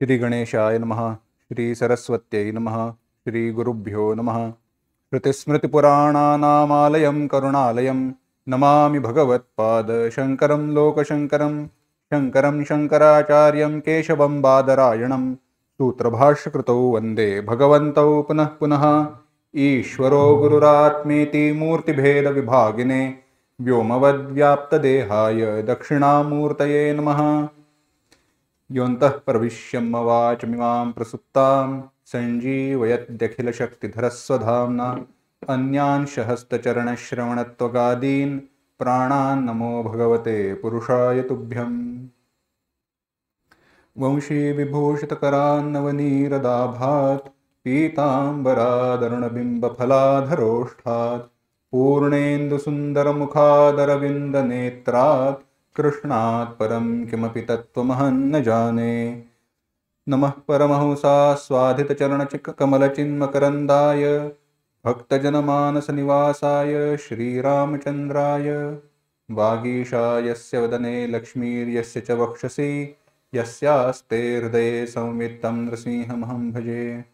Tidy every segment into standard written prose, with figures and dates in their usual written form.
श्री गणेशाय नमः। श्री सरस्वत्यै नमः। श्री गुरुभ्यो नमः। श्रुतिस्मृतिपुराणानामालयं करुणालयं नमामि भगवत्पाद शंकरं लोकशंकरं। शंकरं शंकराचार्यं केशवं बादरायणं सूत्रभाष्यकृतौ वन्दे भगवन्तौ पुनः पुनः। ईश्वरो गुरुरात्मेति मूर्तिभेदविभागिने व्योमवद्व्याप्तदेहाय दक्षिणामूर्तये नमः। योऽन्तः प्रविश्य मम वाचमिमां प्रसुप्तां सञ्जीवयत्यखिलशक्तिधरस्वधाम्ना अन्यांश हस्तचरणश्रवणत्वगादीन् प्राणान् नमो भगवते पुरुषाय तुभ्यम्। वंशी विभूषितकरान्नवनीरदाभात् पीताम्बरादरुणबिम्बफलाधरोष्ठात् पूर्णेन्दुसुन्दरमुखादरविन्दनेत्रात् कृष्णात् परं किमपि तत्त्वमहं न जाने। नमः परमहंसास्वाधितचरणकमलचिन्मकरन्दाय भक्तजनमानसनिवासाय श्रीरामचन्द्राय। वागीशायस्य वदने लक्ष्मीर्यस्य च वक्षसि यस्यास्ते हृदये संवित्तं नृसिंहमहं भजे।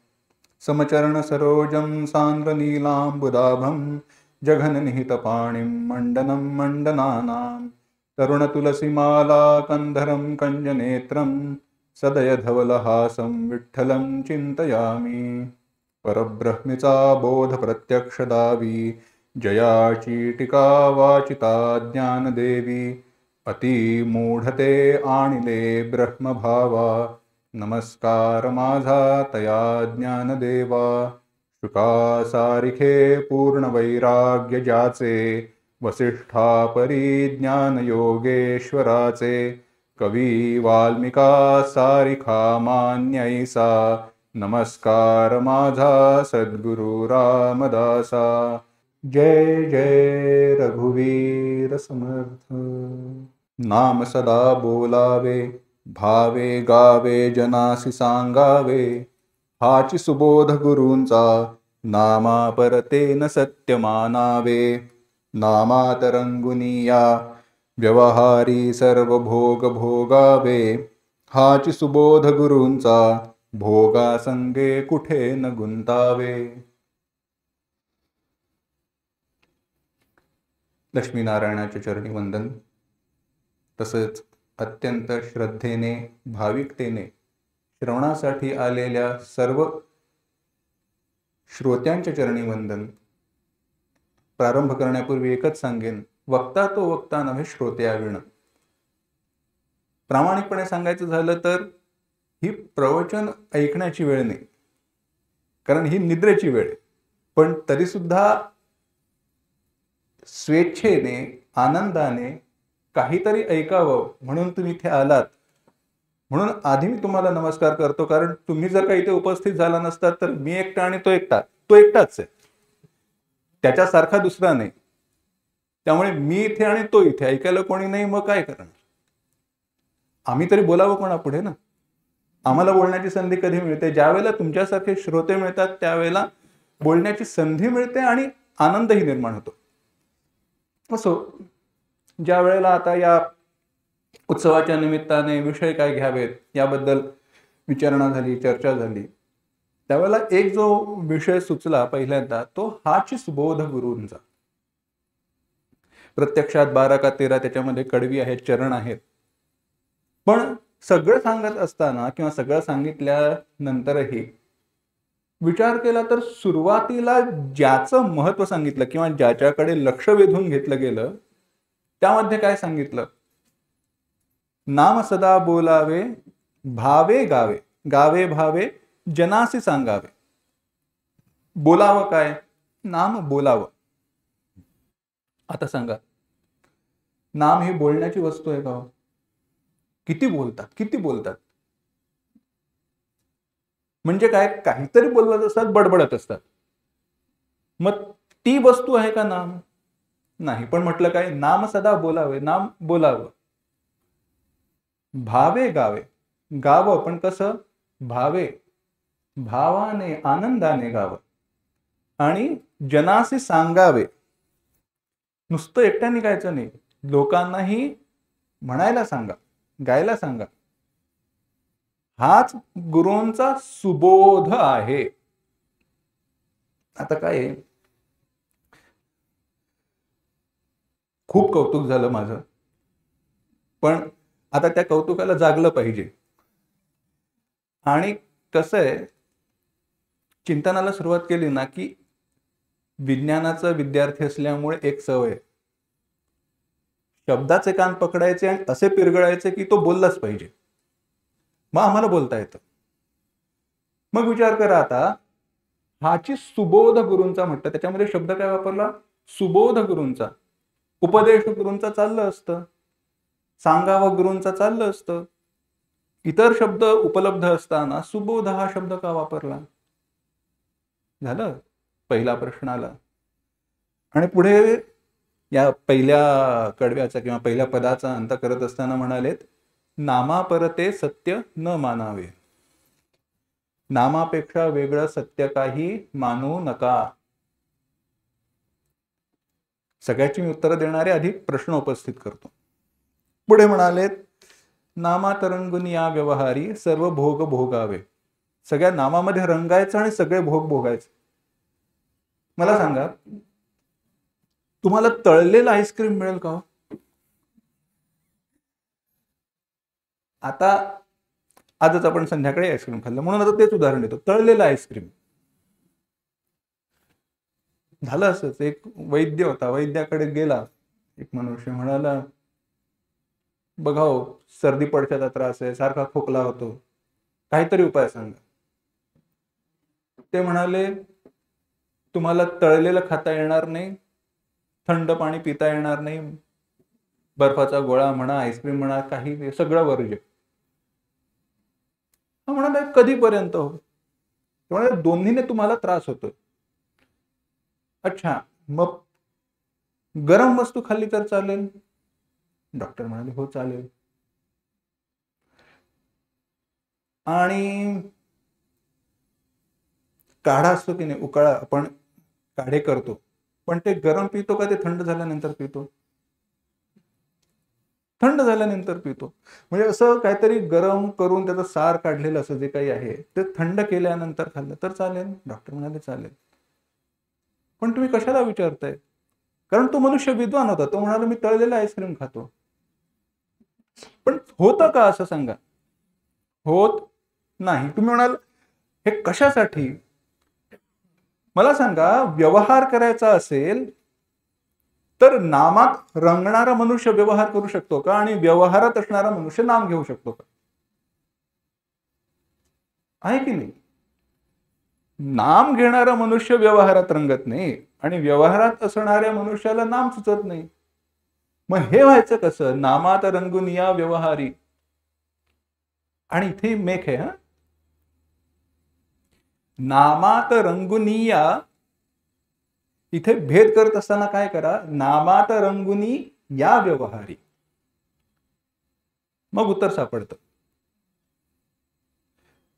समचरणसरोजं सान्द्रनीलाम्बुदाभं जघननिहितपाणिं मण्डनं मण्डनानां तरुणतुलसीमालाकन्धरं कञ्जनेत्रं सदयधवलहासं विठ्ठलं चिन्तयामि। परब्रह्मिचा बोधप्रत्यक्षदावी जया चीटिका वाचिता ज्ञानदेवी अतिमूढते आणिले ब्रह्मभावा नमस्कार माझा तया ज्ञानदेवा। शुकासारिखे पूर्णवैराग्य ज्याचे वसिष्ठापरी ज्ञानयोगेश्वराचे कवी वाल्मिका सारिखा मान्यैसा नमस्कार माझा सद्गुरु रामदासा। जय जय रघुवीर समर्थ। नाम सदा बोलावे भावे गावे जनासी सांगावे हाची सुबोध गुरूंचा नामा परतेन सत्य मानावे। नामात रंगुनिया व्यवहारी सर्व भोग भोगावे हाची सुबोध गुरूंचा भोगा संगे कुठे न गुंतावे। लक्ष्मीनारायणाचे चरणी वंदन। तसेच अत्यंत श्रद्धेने भाविकतेने श्रवणासाठी आलेल्या सर्व श्रोत्यांच्या चरणी वंदन। प्रारंभ करण्यापूर्वी एकच सांगेन, वक्ता तो वक्ता नव्हे श्रोते आविण। प्रामाणिकपणे सांगायचं झालं तर ही प्रवचन ऐकण्याची वेळ नाही, कारण ही निद्रेची वेळ आहे। पण तरी सुद्धा स्वेच्छेने आनंदाने काहीतरी ऐकावं म्हणून तुम्ही इथे आलात, म्हणून आधी मी तुम्हाला नमस्कार करतो। कारण तुम्ही जर का इथे उपस्थित झाला नसतात तर मी एकटा आणि तो एकटाच आहे, त्याच्यासारखा दुसरा नाही। त्यामुळे मी इथे आणि तो इथे, ऐकायला कोणी नाही, मग काय करणार? आम्ही तरी बोलावं कोणापुढे ना? आम्हाला बोलण्याची संधी कधी मिळते? ज्यावेळेला तुमच्यासारखे श्रोते मिळतात त्यावेळेला बोलण्याची संधी मिळते आणि आनंदही निर्माण होतो। असो, ज्या वेळेला आता या उत्सवाच्या निमित्ताने विषय काय घ्यावेत याबद्दल विचारणा झाली, चर्चा झाली, त्यावेळेला एक जो विषय सुचला पहिल्यांदा तो हाची सुबोध गुरूंचा। प्रत्यक्षात 12 का 13 त्याच्यामध्ये कडवी आहेत, चरण आहेत। पण सगळं सांगत असताना किंवा सगळं सांगितल्यानंतरही विचार केला तर सुरुवातीला ज्याचं महत्व सांगितलं किंवा ज्याच्याकडे लक्ष वेधून घेतलं गेलं त्यामध्ये काय सांगितलं? नाम सदा बोलावे भावे गावे, गावे भावे जनासी सांगावे। बोलावं काय? नाम बोलावं। आता सांगा, नाम ही बोलण्याची वस्तू आहे का? किती बोलतात? म्हणजे काय? काहीतरी बोलत असतात, बडबडत असतात। मग ती वस्तू आहे का नाम? नाही। पण म्हटलं काय? नाम सदा बोलावे, नाम बोलावं। भावे गावे, गावं पण कसं? भावे, भावाने आनंदाने गावं। आणि जनासी सांगावे, नुसतं एकट्याने गायचं नाही, लोकांनाही म्हणायला सांगा, गायला सांगा। हाच गुरूंचा सुबोध आहे. आता काय आहे, खूप कौतुक झालं माझं, पण आता त्या कौतुकाला जागलं पाहिजे. आणि कसं आहे, चिंतनाला सुरुवात केली ना की विज्ञानाचा विद्यार्थी असल्यामुळे एक सवय, शब्दाचे कान पकडायचे आणि असे पिरगळायचे की तो बोललाच पाहिजे, मग आम्हाला बोलता येतं. मग विचार करा आता, हाची सुबोध गुरूंचा म्हटलं, त्याच्यामध्ये शब्द काय वापरला? सुबोध गुरूंचा. उपदेश गुरूंचा चाललं असतं, सांगावं गुरूंचा चाललं असतं. इतर शब्द उपलब्ध असताना सुबोध हा शब्द का वापरला? झालं, पहिला प्रश्न आला. आणि पुढे या पहिल्या कडव्याचा किंवा पहिल्या पदाचा अंत करत असताना म्हणालेत, नामापरते सत्य न मानावे. नामापेक्षा वेगळं सत्य काही मानू नका. सगळ्याची मी उत्तरं देणारे आधी प्रश्न उपस्थित करतो. पुढे म्हणालेत, नामात रंगून या व्यवहारी सर्व भोग भोगावे. सगळ्या नामामध्ये रंगायचं आणि सगळे भोग भोगायचे. मला सांगा, तुम्हाला तळलेलं आईस्क्रीम मिळेल का? आता आजच आपण संध्याकाळी आईस्क्रीम खाल्लं म्हणून आता तेच उदाहरण देतो. तळलेलं आईस्क्रीम झालं असंच. एक वैद्य होता, वैद्याकडे गेला एक मनुष्य, म्हणाला, बघा हो, सर्दी पडशाचा त्रास आहे, सारखा खोकला होतो, काहीतरी उपाय सांगा. ते म्हणाले, तुम्हाला तळलेलं खाता येणार नाही, थंड पाणी पिता येणार नाही, बर्फाचा गोळा म्हणा, आईस्क्रीम म्हणा, काही सगळं वर्ज्य. म्हणाले, कधीपर्यंत हो? म्हणाले, दोन्हीने तुम्हाला त्रास होतो. अच्छा, मग गरम वस्तू खाल्ली तर चालेल? डॉक्टर म्हणाले, हो चालेल. आणि काढा असतो की नाही, उकाळा आपण काढे करतो, पण ते गरम पितो का ते थंड झाल्यानंतर पितो? थंड झाल्यानंतर पितो. म्हणजे असं काहीतरी गरम करून त्याचं सार काढलेलं असं जे काही आहे ते थंड केल्यानंतर खाल्लं तर चालेल? डॉक्टर म्हणाले चालेल. पण तुम्ही कशाला विचारताय? कारण तो मनुष्य विद्वान होता. तो म्हणाला, मी तळलेलं आईस्क्रीम खातो. पण होतं का असं सांगा? होत नाही. तुम्ही म्हणाल, हे कशासाठी? मला सांगा, व्यवहार करायचा असेल तर नामात रंगणारा मनुष्य व्यवहार करू शकतो का? आणि व्यवहारात असणारा मनुष्य नाम घेऊ शकतो का? आहे की नाही? नाम घेणारा मनुष्य व्यवहारात रंगत नाही आणि व्यवहारात असणाऱ्या मनुष्याला नाम सुचत नाही. मग हे व्हायचं कसं? नामात रंगून या व्यवहारी. आणि इथे मेख आहे, हा, नामात रंगुनिया. इथे भेद करत असताना काय करा? नामात रंगुनी या व्यवहारी, मग उत्तर सापडतं.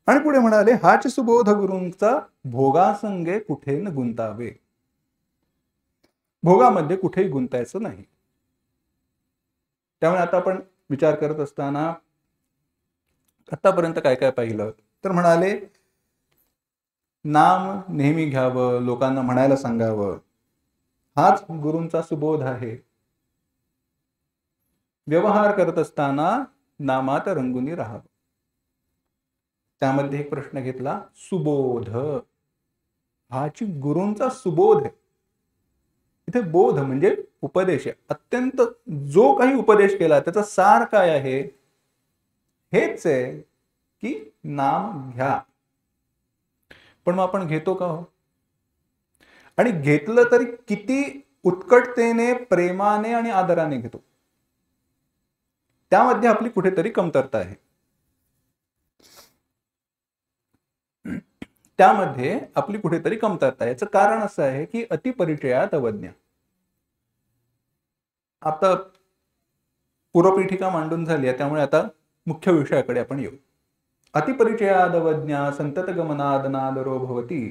आणि पुढे म्हणाले, हाच सुबोध गुरूंचा भोगासंगे कुठे न गुंतावे. भोगामध्ये कुठेही गुंतायचं नाही. त्यामुळे आता आपण विचार करत असताना आतापर्यंत काय काय पाहिलं तर म्हणाले, नाम नेहमी घ्यावं, लोकांना म्हणायला सांगावं, हाच गुरूंचा सुबोध आहे. व्यवहार करत असताना नामात रंगुनी राहावं. त्यामध्ये एक प्रश्न घेतला, सुबोध, हाची गुरूंचा सुबोध आहे. इथे बोध म्हणजे उपदेश आहे. अत्यंत जो काही उपदेश केला त्याचा सार काय आहे? हेच आहे की नाम घ्या. पण मग आपण घेतो का हो? आणि घेतलं तरी किती उत्कटतेने, प्रेमाने आणि आदराने घेतो, त्यामध्ये आपली कुठेतरी कमतरता आहे. त्यामध्ये आपली कुठेतरी कमतरता. याचं कारण असं आहे की अतिपरिचयात अवज्ञा. आता पूर्वपीठिका मांडून झाली आहे, त्यामुळे आता मुख्य विषयाकडे आपण येऊ. अतिपरिचयाद अवज्ञा संततगमनाद नादरो भवती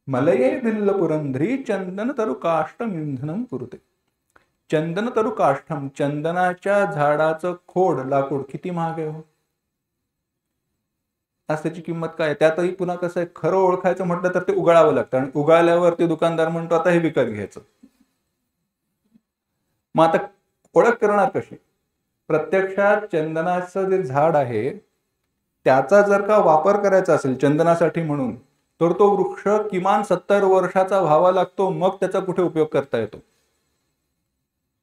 मलये भिल्ल पुरंधरी चंदन तरु काष्टम इंधनम कुरुते. चंदन तरु काष्टम, चंदनाच्या झाडाचं खोड, लाकूड किती महाग आहे हो? आज त्याची किंमत काय? त्यातही पुन्हा कसं आहे, खरं ओळखायचं म्हटलं तर ते उगाळावं लागतं आणि उगाळल्यावर ते दुकानदार म्हणतो आता हे विकत घ्यायचं. मग आता ओळख करणार कशी? प्रत्यक्षात चंदनाचं जे झाड आहे त्याचा जर का वापर करायचा असेल चंदनासाठी म्हणून, तर तो वृक्ष किमान 70 वर्षाचा व्हावा लागतो, मग त्याचा कुठे उपयोग करता येतो.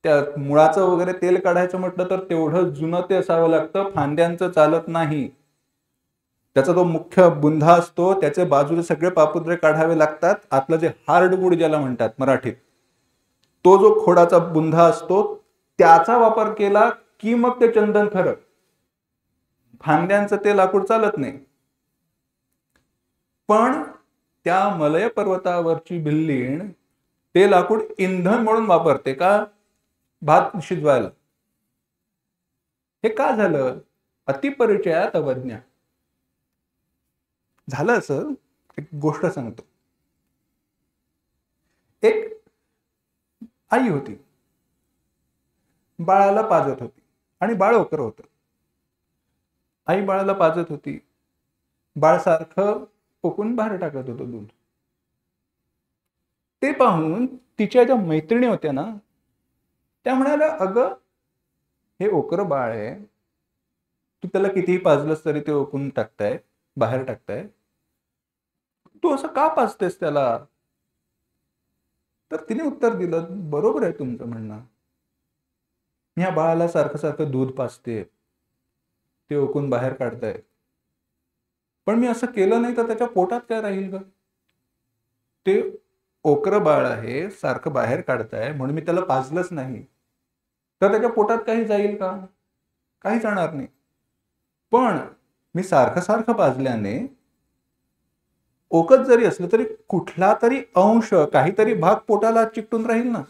त्या मुळाचं वगैरे तेल काढायचं म्हटलं तर तेवढं जुनं ते असावं लागतं, फांद्यांचं चालत नाही. त्याचा तो मुख्य बुंधा असतो, त्याचे बाजूचे सगळे पापुद्रे काढावे लागतात. आतलं जे हार्डवूड ज्याला म्हणतात मराठीत, तो जो खोडाचा बुंधा असतो त्याचा वापर केला की मग ते चंदन खरं. फांद्यांचं ते लाकूड चालत नाही. पण त्या मलय पर्वतावरची भिल्लीण ते लाकूड इंधन म्हणून वापरते का? भात शिजवायला. हे का झालं? अतिपरिचयात अवज्ञा. झालं असं, एक गोष्ट सांगतो. एक आई होती, बाळाला पाजत होती आणि बाळ ओकर होतं. आई बाळाला पाजत होती, बाळ सारखं पोकून बाहेर टाकत होतं दूध. ते पाहून तिच्या ज्या मैत्रिणी होत्या ना, त्या म्हणाल्या, अगं हे ओकर बाळ आहे, तू त्याला कितीही पाजलंस तरी ते ओकून टाकताय, बाहेर टाकताय, तू असं का पाजतेस त्याला? तर तिने उत्तर दिलं, बरोबर आहे तुमचं म्हणणं, मी ह्या बाळाला सारखं सारखं दूध पाजते, ते ओकून बाहेर काढताय, पण मी असं केलं नाही तर त्याच्या पोटात काय राहील ग? ते ओकर बाळ आहे, सारखं बाहेर काढताय म्हणून मी त्याला पाजलंच नाही, तर त्याच्या पोटात काही जाईल का? काही जाणार नाही. पण मी सारखं सारखं पाजल्याने ओकत जरी असलं तरी कुठला तरी अंश, काहीतरी भाग पोटाला चिकटून राहील ना,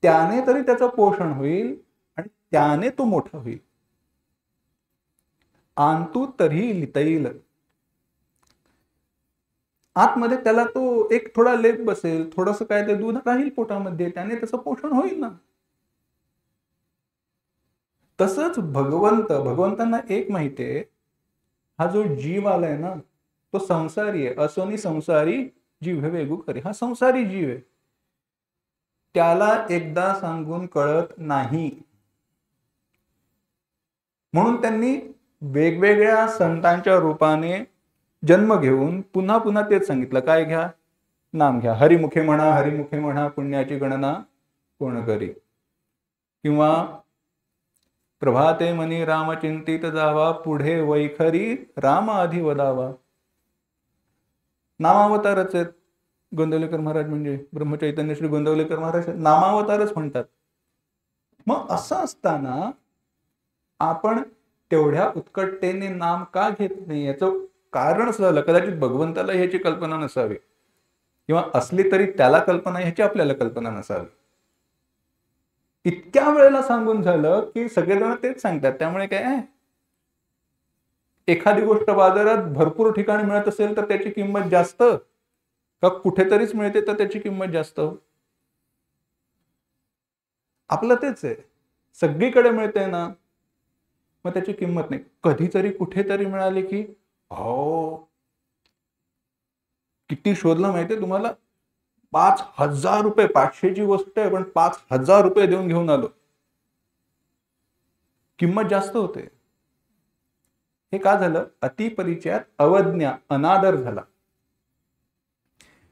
त्याने तरी त्याचं पोषण होईल आणि त्याने तो मोठा होईल. आंतू तरी लितईल. आतमध्ये त्याला तो एक थोडा लेप बसेल, थोडस काय ते दूध राहील पोटामध्ये, त्याने त्याचं पोषण होईल ना. तसंच भगवंतांना एक माहितीये, हा जो जीव आलाय ना तो संसारी आहे. असोनी संसारी जीव वेगू करे. हा संसारी जीव आहे, त्याला एकदा सांगून कळत नाही. म्हणून त्यांनी वेगवेगळ्या संतांच्या रूपाने जन्म घेऊन पुन्हा पुन्हा तेच सांगितलं. काय घ्या? नाम घ्या. हरिमुखे म्हणा, हरिमुखे म्हणा, पुण्याची गणना कोण करी. किंवा प्रभाते मनी राम चिंतित जावा, पुढे वैखरी राम आधी वदावा. नामावतारच आहेत गोंदवलेकर महाराज, म्हणजे ब्रह्मचैतन्य श्री गोंदवलेकर महाराज नामावतारच म्हणतात. मग असं असताना आपण तेवढ्या उत्कटतेने नाम का घेत नाही? याचं कारण असं झालं, कदाचित भगवंताला ह्याची कल्पना नसावी, किंवा असली तरी त्याला कल्पना, ह्याची आपल्याला कल्पना नसावी. इतक्या वेळेला सांगून झालं की सगळेजण तेच सांगतात. त्यामुळे काय, एखादी गोष्ट बाजारात भरपूर ठिकाणी मिळत असेल तर त्याची किंमत जास्त, का कुठेतरीच मिळते तर त्याची किंमत जास्त? आपलं तेच आहे, सगळीकडे मिळते ना, मग त्याची किंमत नाही. कधीतरी कुठेतरी मिळाली की हो, किती शोधलं माहितीये तुम्हाला, 5,000 रुपये, 500ची गोष्ट आहे पण 5,000 रुपये देऊन घेऊन आलो. किंमत जास्त होते. हे का झालं? अतिपरिचयात अवज्ञा, अनादर झाला.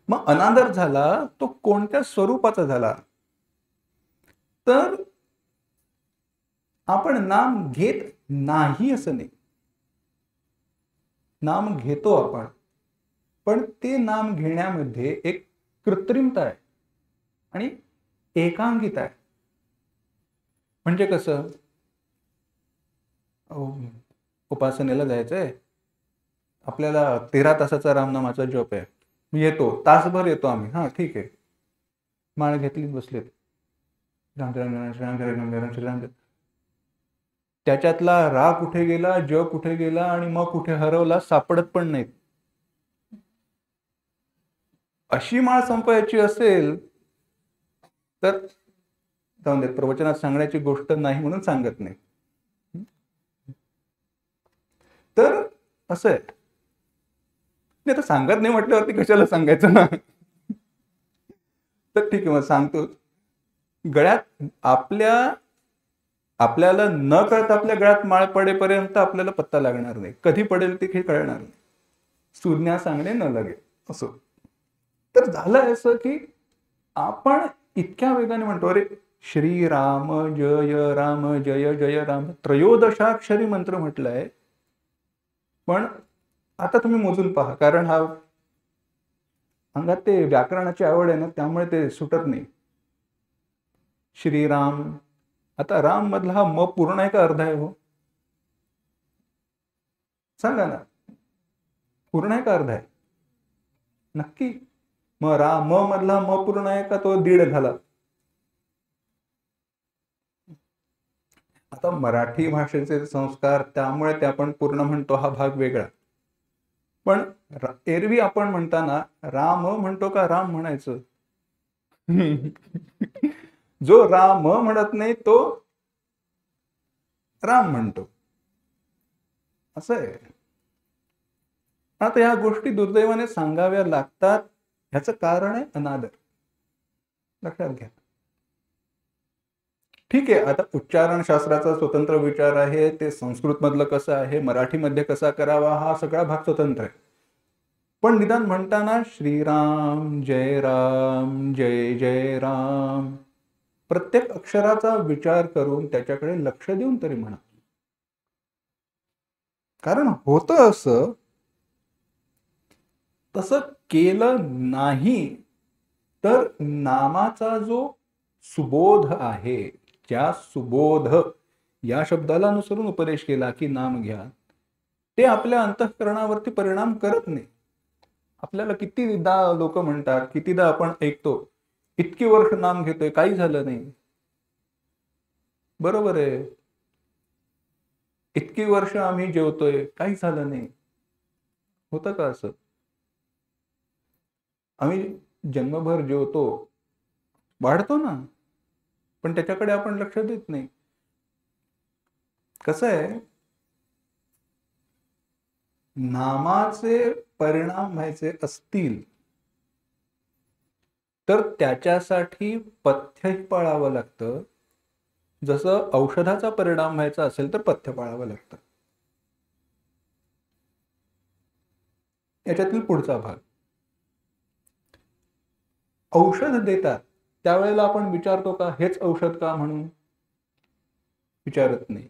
मग अनादर झाला तो कोणत्या स्वरूपाचा झाला? तर आपण नाम घेत नाही असं नाही, नाम घेतो आपण, पण ते नाम घेण्यामध्ये एक कृत्रिमता आहे आणि एकांकिता आहे. म्हणजे कसं, उपासनेला जायचंय आपल्याला, 13 तासाचा रामनामाचा जप आहे, मी येतो, तासभर येतो आम्ही, हा ठीक आहे, माळ घेतलीत बसलेत, त्याच्यातला रा कुठे गेला, ज कुठे गेला आणि मग कुठे हरवला सापडत पण नाहीत. अशी माळ संपवायची असेल तर जाऊन देत, प्रवचनात सांगण्याची गोष्ट नाही म्हणून सांगत नाही. तर असं आहे. नाही, आता सांगत नाही म्हटल्यावरती कशाला सांगायचं ना. तर ठीक आहे, मग सांगतो. गळ्यात आपल्याला न कळत आपल्या गळ्यात माळ पडेपर्यंत आपल्याला पत्ता लागणार नाही. कधी पडेल ते काही कळणार नाही. सूज्ञा सांगणे न लगे असो. तर झालं असं की आपण इतक्या वेगाने म्हणतो, अरे श्रीराम जय राम जय जय राम, त्रयोदशाक्षरी मंत्र म्हटलाय. पण आता तुम्ही मोजून पहा, कारण हा अंगात ते व्याकरणाची आवड आहे ना, त्यामुळे ते सुटत नाही. श्रीराम, आता राम मधला हा म पूर्ण आहे का अर्धा आहे हो? सांगा ना, पूर्ण आहे का अर्धा आहे? नक्की. मग म मधला म पूर्ण आहे का तो दीड झाला? आता मराठी भाषेचे संस्कार, त्यामुळे ते आपण पूर्ण म्हणतो, हा भाग वेगळा. पण एरवी आपण म्हणताना राम म्हणतो का राम म्हणायचं? जो राम म्हणत नाही तो राम म्हणतो, असं आहे. आता ह्या गोष्टी दुर्दैवाने सांगाव्या लागतात. ह्याचं कारण आहे अनादर. लक्षात घ्या. ठीक आहे, आता उच्चारण शास्त्राचा स्वतंत्र विचार आहे, ते संस्कृत मधलं कसं आहे, मराठीमध्ये कसा करावा, हा सगळा भाग स्वतंत्र आहे. पण निदान म्हणताना श्रीराम जय जय राम, प्रत्येक अक्षराचा विचार करून त्याच्याकडे लक्ष देऊन तरी म्हणा. कारण होतं असं, तसं केलं नाही तर नामाचा जो सुबोध आहे, ज्या सुबोध या शब्दाला अनुसरून उपदेश केला की नाम घ्या, ते आपल्या अंतःकरणावरती परिणाम करत नाही. आपल्याला कितीदा लोक म्हणतात, कितीदा आपण ऐकतो, इतकी वर्ष नाम घेतोय काही झालं नाही. बरोबर आहे. इतकी वर्ष आम्ही जेवतोय काही झालं नाही. होतं का असं? आम्ही जन्मभर जेवतो, वाढतो ना, पण त्याच्याकडे आपण लक्ष देत नाही. कसं आहे, नामाचे परिणाम व्हायचे असतील तर त्याच्यासाठी पथ्यही पाळावं लागतं. जसं औषधाचा परिणाम व्हायचा असेल तर पथ्य पाळावं लागतं. याच्यातील पुढचा भाग, औषध देतात त्यावेळेला आपण विचारतो का हेच औषध का म्हणून? विचारत नाही.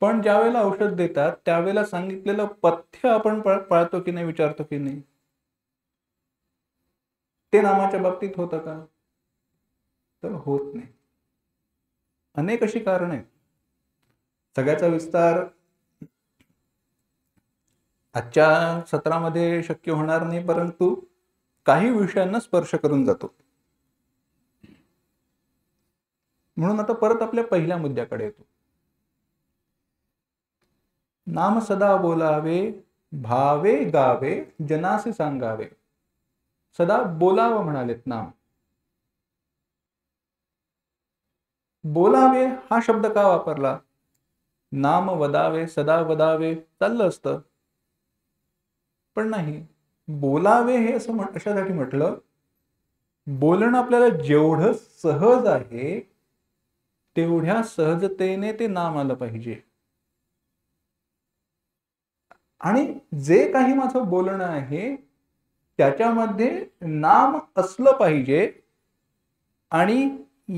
पण ज्या वेळेला औषध देतात त्यावेळेला सांगितलेलं पथ्य आपण पाळतो की नाही, विचारतो की नाही? ते नामाच्या बाबतीत होतं का? तर होत नाही. अनेक अशी कारण आहेत. सगळ्याचा विस्तार आजच्या सत्रामध्ये शक्य होणार नाही, परंतु काही विषयांना स्पर्श करून जातो. म्हणून आता परत आपल्या पहिल्या मुद्द्याकडे येतो. नाम सदा बोलावे, भावे गावे, जनासी सांगावे. सदा बोलावं म्हणालेत नाम. बोलावे हा शब्द का वापरला? नाम वदावे, सदा वदावे चाललं असतं, पण नाही. बोलावे हे असं अशासाठी म्हटलं, बोलणं आपल्याला जेवढं सहज आहे तेवढ्या सहजतेने ते नाम आलं पाहिजे. आणि जे काही माझं बोलणं आहे त्याच्यामध्ये नाम असलं पाहिजे. आणि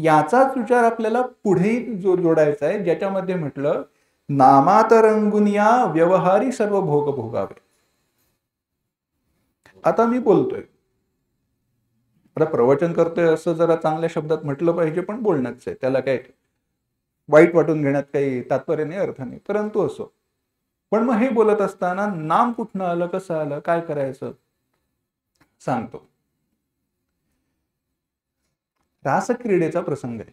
याचाच विचार आपल्याला पुढेही जोडायचा आहे, ज्याच्यामध्ये म्हटलं नामात रंगून या व्यवहारी सर्व भोग भोगावे. आता मी बोलतोय, आता प्रवचन करतोय असं जरा चांगल्या शब्दात म्हटलं पाहिजे, पण बोलणंच आहे, त्याला काय वाईट वाटून घेण्यात काही तात्पर्य नाही, अर्थ नाही, परंतु असो. पण मग हे बोलत असताना नाम कुठनं आलं, कसं आलं, काय करायचं सांगतो. रासक्रीडेचा प्रसंग आहे.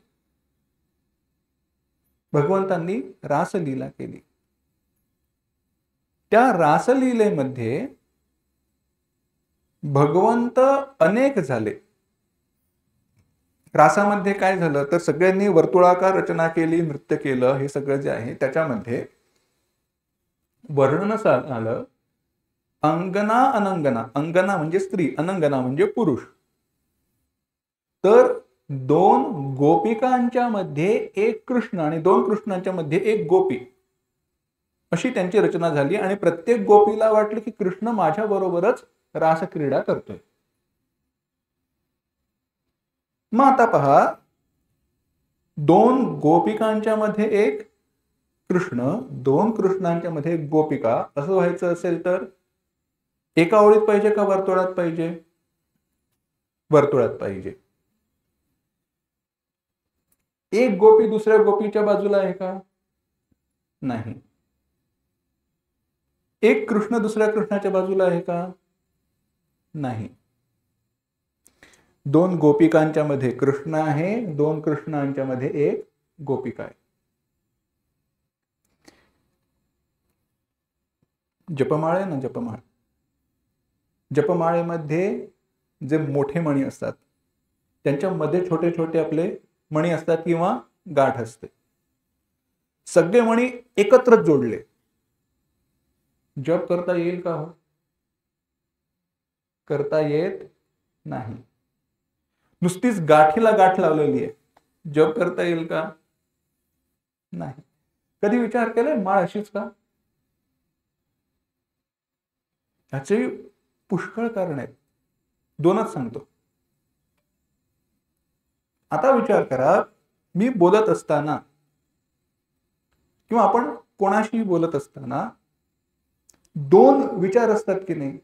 भगवंतांनी रासलीला केली. त्या रासलीलेमध्ये भगवंत अनेक झाले. रासामध्ये काय झालं तर सगळ्यांनी वर्तुळाकार रचना केली, नृत्य केलं, हे सगळं जे आहे त्याच्यामध्ये वर्णन आलं. अंगना अनंगना, अंगना म्हणजे स्त्री, अनंगना म्हणजे पुरुष. तर दोन गोपिकांच्या मध्ये एक कृष्ण आणि दोन कृष्णांच्या मध्ये एक गोपी, अशी त्यांची रचना झाली. आणि प्रत्येक गोपीला वाटलं की कृष्ण माझ्या बरोबरच रासक्रीडा करतोय. मग आता पहा, दोन गोपिकांच्या मध्ये एक कृष्ण, दोन कृष्णांच्या मध्ये एक गोपिका, असं व्हायचं असेल तर एका ओळीत पाहिजे का वर्तुळात पाहिजे? वर्तुळात पाहिजे. एक गोपी दुसऱ्या गोपीच्या बाजूला आहे का? नाही. एक कृष्ण दुसऱ्या कृष्णाच्या बाजूला आहे का? नाही. दोन गोपिकांच्या मध्ये कृष्ण आहे, दोन कृष्णांच्या मध्ये एक गोपिका आहे. जपमाळे ना, जपमाळ, जपमाळेमध्ये जे मोठे मणी असतात त्यांच्यामध्ये छोटे छोटे आपले मणी असतात किंवा गाठ असते. सगळे मणी एकत्र जोडले, जप करता येईल का? हो, करता येत नाही. नुसतीच गाठीला गाठ लावलेली आहे, जप करता येईल का? नाही. कधी विचार केलाय माळ अशीच का? ह्याचे पुष्कळ कारण आहेत, दोनच सांगतो. आता विचार करा, मी बोलत असताना किंवा आपण कोणाशी बोलत असताना दोन विचार असतात की नाही?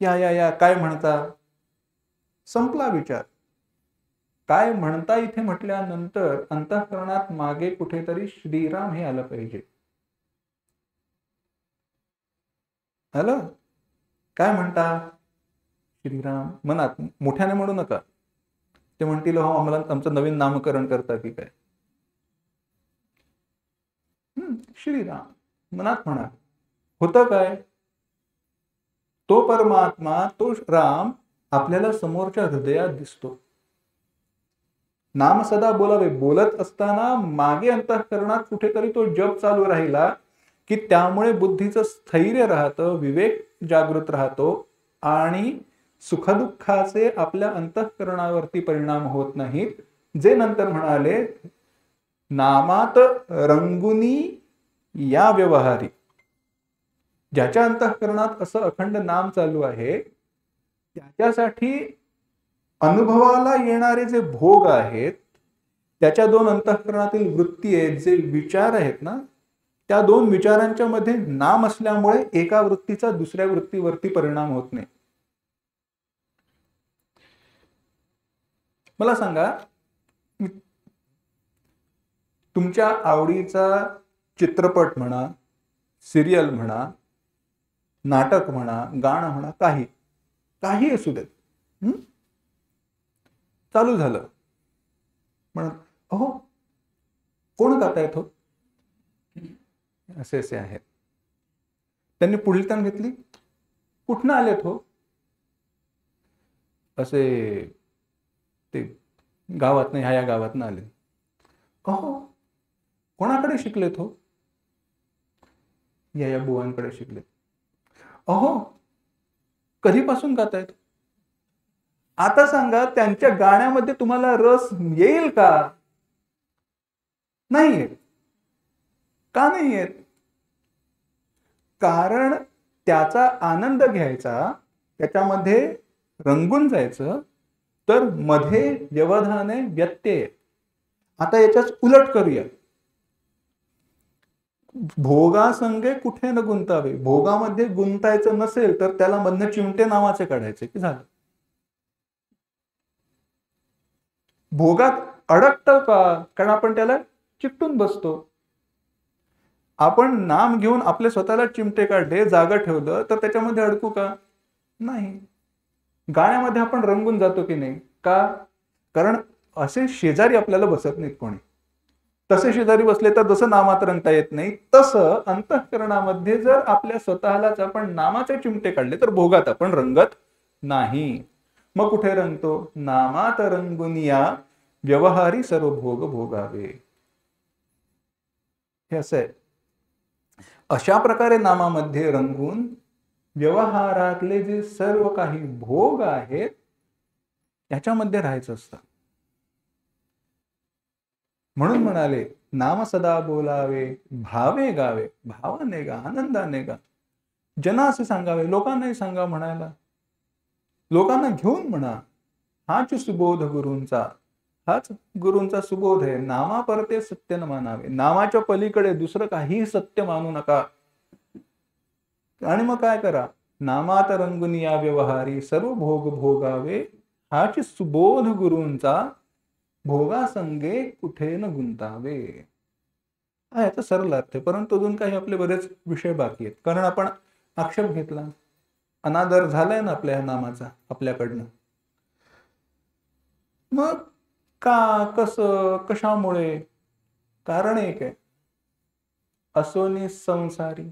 या या या काय म्हणता, संपला विचार. काय म्हणता इथे म्हटल्यानंतर अंतःकरणात मागे कुठेतरी श्रीराम हे आलं पाहिजे. आलं? काय म्हणता? श्रीराम. मनात मोठ्याने म्हणू नका, ते म्हणतील हो आम्हाला आमचं नवीन नामकरण करता की काय. श्रीराम मनात म्हणा. होतं काय? तो परमात्मा, तो राम आपल्याला समोरच्या हृदयात दिसतो. नाम सदा बोलावे, बोलत असताना मागे अंतःकरणात कुठेतरी तो जप चालू राहिला की त्यामुळे बुद्धीचं स्थैर्य राहतं, विवेक जागृत राहतो आणि सुखदुःखाचे आपल्या अंतःकरणावरती परिणाम होत नाहीत. जे नंतर म्हणाले, नामात रंगुनी या व्यवहारी. ज्याच्या अंतःकरणात असं अखंड नाम चालू आहे त्याच्यासाठी अनुभवाला येणारे जे भोग आहेत, त्याच्या दोन अंतःकरणातील वृत्ती आहेत, जे विचार आहेत ना, त्या दोन विचारांच्या मध्ये नाम असल्यामुळे एका वृत्तीचा दुसऱ्या वृत्तीवरती परिणाम होत नाही. मला सांगा, तुमच्या आवडीचा चित्रपट म्हणा, सिरियल म्हणा, नाटक म्हणा, गाणं म्हणा, काही असू देत, चालू झालं. म्हणत अहो कोण गातायत हो, असे असे आहेत. त्यांनी पुढील ताण घेतली, कुठनं आलेत हो, असे ते गावात नाही, ह्या गावात आले. अहो कोणाकडे शिकलेत हो, या बुवांकडे शिकलेत. अहो कधीपासून गातायत? आता सांगा, त्यांच्या गाण्यामध्ये तुम्हाला रस येईल का? नाही येत. का नाही येत? कारण त्याचा आनंद घ्यायचा, त्याच्यामध्ये रंगून जायचं, तर मध्ये व्यवधाने व्यत्यय. आता याच्याच उलट करूया. भोगासंगे कुठे न गुंतावे, भोगामध्ये गुंतायचं नसेल तर त्याला मधनं चिमटे नावाचे काढायचे की झालं. भोगात अडकतं का? कारण आपण त्याला चिकटून बसतो. आपण नाम घेऊन आपले स्वतःला चिमटे काढले, जागा ठेवलं, तर त्याच्यामध्ये अडकू का? नाही. गाण्यामध्ये आपण रंगून जातो की नाही का? कारण असे शेजारी आपल्याला बसत नाहीत कोणी. तसे शेजारी बसले तर जसं नामात रंगता येत नाही, तसं अंतःकरणामध्ये जर आपल्या स्वतःलाच आपण नामाचे चिमटे काढले तर भोगात आपण रंगत नाही. मग कुठे रंगतो? नामात रंगुनिया व्यवहारी सर्व भोग भोगावे. हे असं आहे. अशा प्रकारे नामामध्ये रंगून व्यवहारातले जे सर्व काही भोग आहेत याच्यामध्ये राहायचं असतं. म्हणून म्हणाले नाम सदा बोलावे, भावे गावे, भावाने गा, आनंदाने गा, जनासे सांगावे, लोकांनाही सांगा म्हणायला, लोकांना घेऊन म्हणा. हाच सुबोध गुरूंचा, हाच गुरूंचा सुबोध आहे. नामा परते सत्य न मानावे, नामाच्या पलीकडे दुसरं काहीही सत्य मानू नका. आणि मग काय करा, नामात रंगून या व्यवहारी सर्व भोग भोगावे, हाच सुबोध गुरूंचा, भोगासंगे कुठे न गुंतावे. हा याचा सरळ अर्थ आहे, परंतु अजून काही आपले बरेच विषय बाकी आहेत. कारण आपण आक्षेप घेतला, अनादर झालाय ना आपल्या नामाचा आपल्याकडनं. मग का, कसं, कशामुळे? कारण एक आहे, असोनी संसारी,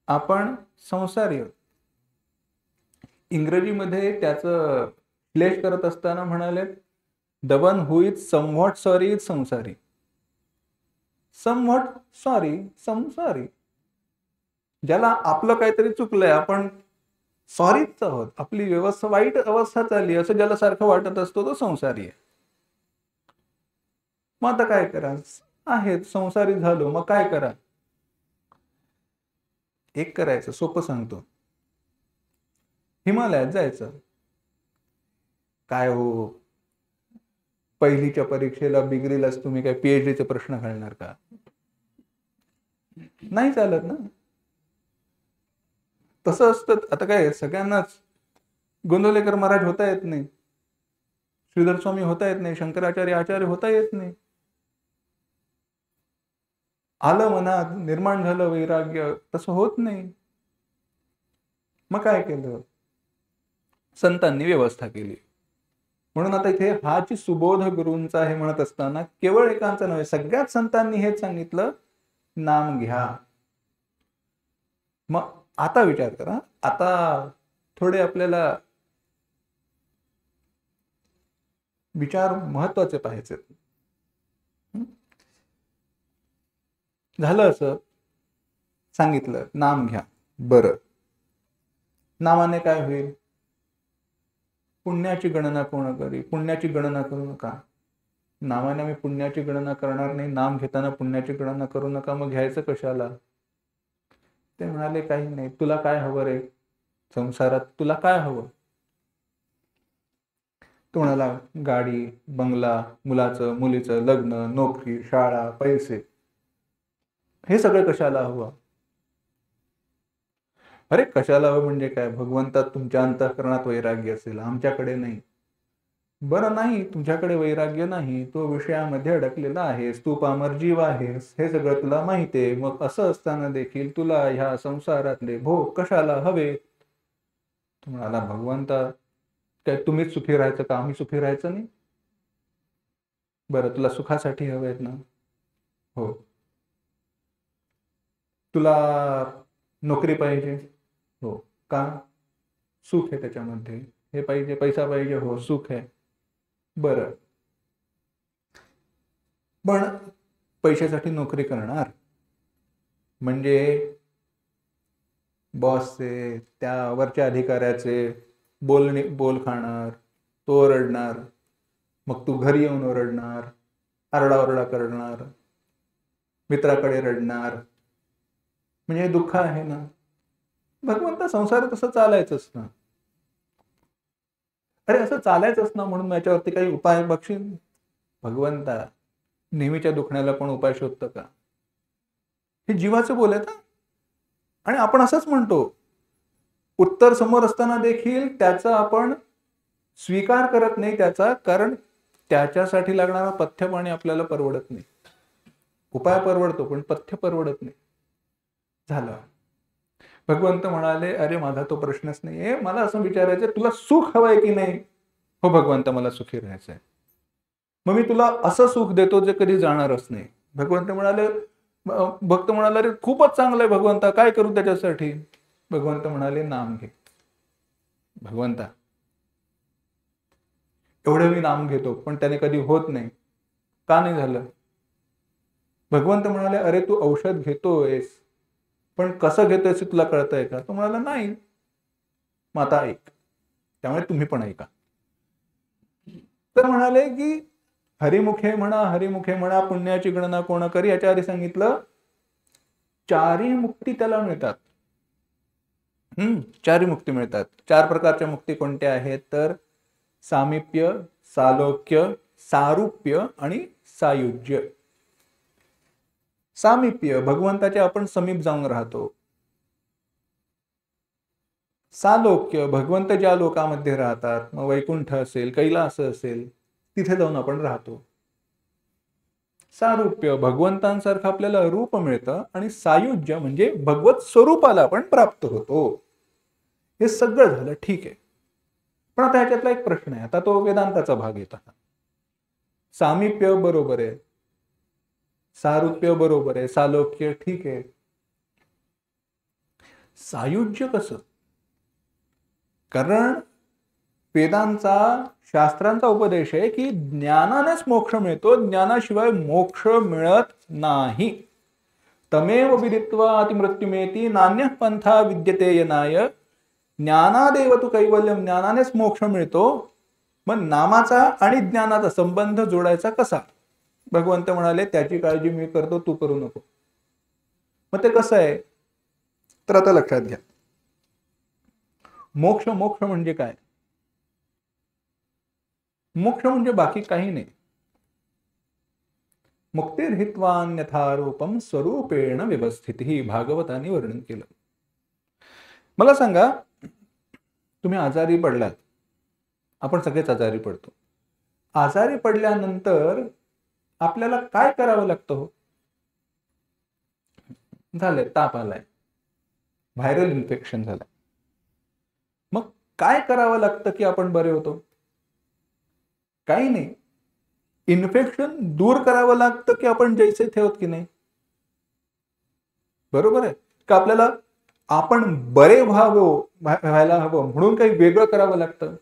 आपण संसारी आहोत. इंग्रजीमध्ये त्याचं विश्लेष करत असताना म्हणाले, the one who is somewhat sorry is संसारी. समव्हॉट सॉरी, संसारी. ज्याला आपलं काहीतरी चुकलंय, आपण सॉरीच आहोत, आपली व्यवस्था वाईट अवस्था चालली असं ज्याला सारखं वाटत असतो तो संसारी आहे. मग आता काय करा, आहेत संसारी झालो, मग काय करा? एक करायचं, सोपं सांगतो, हिमालयात जायचं. काय हो, पहिलीच्या परीक्षेला बिगरीलाच तुम्ही काय पीएचडीचे प्रश्न घालणार का? नाही चालत ना. तसं असतं. आता काय सगळ्यांनाच गोंदवलेकर महाराज होता येत नाही, श्रीधर स्वामी होता येत नाही, शंकराचार्य आचार्य होता येत नाही. आलं मनात, निर्माण झालं वैराग्य, तसं होत नाही. मग काय केलं? संतांनी व्यवस्था केली. म्हणून आता इथे हाची सुबोध गुरूंचा हे म्हणत असताना केवळ एकांचा नव्हे, सगळ्याच संतांनी हेच सांगितलं, नाम घ्या. मग आता विचार करा, आता थोडे आपल्याला विचार महत्वाचे पाहायचे. झालं असं सांगितलं, नाम घ्या. बरं, नामाने काय होईल? पुण्याची गणना कोण करी? पुण्याची गणना करू नका. नावाने मी पुण्याची गणना करणार नाही, नाम घेताना पुण्याची गणना करू नका. मग घ्यायचं कशाला? ते म्हणाले, काही नाही, तुला काय हवं रे संसारात, तुला काय हवं? तो म्हणाला, गाडी, बंगला, मुलाचं मुलीचं लग्न, नोकरी, शाळा, पैसे, हे सगळं कशाला हवं? अरे कशाला हवं म्हणजे काय? भगवंतात तुमच्या अंतःकरणात वैराग्य असेल, आमच्याकडे नाही. बरं, नाही तुझ्याकडे वैराग्य नाही, तो विषयामध्ये अडकलेला आहेस, तू पामर जीव आहेस, हे सगळं तुला माहिती आहे. मग असं असताना देखील तुला ह्या संसारातले भोग कशाला हवे? तो म्हणाला, भगवंता काय तुम्हीच सुखी राहायचं का, आम्ही सुखी राहायचं नाही? बरं, तुला सुखासाठी हवेत ना? हो. तुला नोकरी पाहिजे? हो. का? सुख आहे त्याच्यामध्ये. हे पाहिजे, पैसा पाहिजे? हो, सुख आहे. बरं, पण पैशासाठी नोकरी करणार म्हणजे बॉसचे, त्या वरच्या अधिकाऱ्याचे बोल खाणार, तो ओरडणार, मग तू घरी येऊन ओरडणार, आरडाओरडा करणार, मित्राकडे रडणार, म्हणजे हे दुःख आहे ना? भगवंता संसारात असं चालायचंच ना. अरे असं चालायचंच ना, म्हणून याच्यावरती काही उपाय बघशील? भगवंता नेहमीच्या दुखण्याला पण उपाय शोधतं का? हे जीवाचं बोल आहे. आणि आपण असंच म्हणतो, उत्तर समोर असताना देखील त्याचा आपण स्वीकार करत नाही त्याचा, कारण त्याच्यासाठी लागणारा पथ्यपाणी आपल्याला परवडत नाही. उपाय परवडतो पण पथ्य परवडत नाही. झालं. भगवंत म्हणाले, अरे माझा तो प्रश्नच नाहीये, मला असं विचारायचं, तुला सुख हवंय की नाही? हो भगवंत, मला सुखी राहायचंय. मग मी तुला असं सुख देतो जे कधी जाणारच नाही. भगवंत म्हणाले, भक्त म्हणाला, अरे खूपच चांगलं आहे भगवंता, काय करू त्याच्यासाठी? भगवंत म्हणाले, नाम घे. भगवंता एवढं मी नाम घेतो पण त्याने कधी होत नाही, का नाही झालं? भगवंत म्हणाले, अरे तू औषध घेतोयस, पण कसं घेतोयस तुला कळतंय का? तो म्हणाला, नाही. मग आता ऐक. त्यामुळे तुम्ही पण ऐका. तर म्हणाले की हरिमुखे म्हणा पुण्याची गणना कोण करी. याच्या आधी सांगितलं चारही मुक्ती त्याला मिळतात. चारही मुक्ती मिळतात. 4 प्रकारच्या मुक्ती कोणत्या आहेत? तर सामिप्य, सालोक्य, सारूप्य आणि सायुज्य. सामिप्य, भगवंताच्या आपण समीप जाऊन राहतो. सालोक्य, भगवंत ज्या लोकांमध्ये राहतात, मग वैकुंठ असेल, कैलास असेल, तिथे जाऊन आपण राहतो. सारूप्य, भगवंतांसारखं आपल्याला रूप मिळतं. आणि सायुज्य म्हणजे भगवत स्वरूपाला आपण प्राप्त होतो. हे सगळं झालं, ठीक आहे. पण आता ह्याच्यातला एक प्रश्न आहे. आता तो वेदांताचा भाग येतो. सामिप्य बरोबर आहे, सारूप्य बरोबर आहे, सालोक्य ठीक आहे. सायुज्य कसं? कारण वेदांचा, शास्त्रांचा उपदेश आहे की ज्ञानानेच मोक्ष मिळतो, ज्ञानाशिवाय मोक्ष मिळत नाही. तमेव विदित्वा अतिमृत्युमेती नान्यः पंथा विद्यते यनाय. ज्ञानादेव तु कैवल्यम, ज्ञानानेच मोक्ष मिळतो. मग नामाचा आणि ज्ञानाचा संबंध जोडायचा कसा? भगवंत म्हणाले, त्याची काळजी मी करतो, तू करू नको. मग ते कसं आहे? तर आता लक्षात घ्या. मोक्ष म्हणजे काय? मोक्ष म्हणजे बाकी काही नाही. मुक्तिर्हित्वान्यथा रूपम स्वरूपेण व्यवस्थिती, भागवताने वर्णन केलं. मला सांगा, तुम्ही आजारी पडलात. आपण सगळेच आजारी पडतो. आजारी पडल्यानंतर आपल्याला काय करावं लागतं? झालंय, ताप आलाय, व्हायरल इन्फेक्शन झालंय. मग काय करावं लागतं की आपण बरे होतो? काही नाही. इन्फेक्शन दूर करावं लागतं की आपण जैसे थे होत की नाही? बरोबर आहे का? आपल्याला आपण बरे व्हायला हवं म्हणून काही वेगळं करावं लागतं?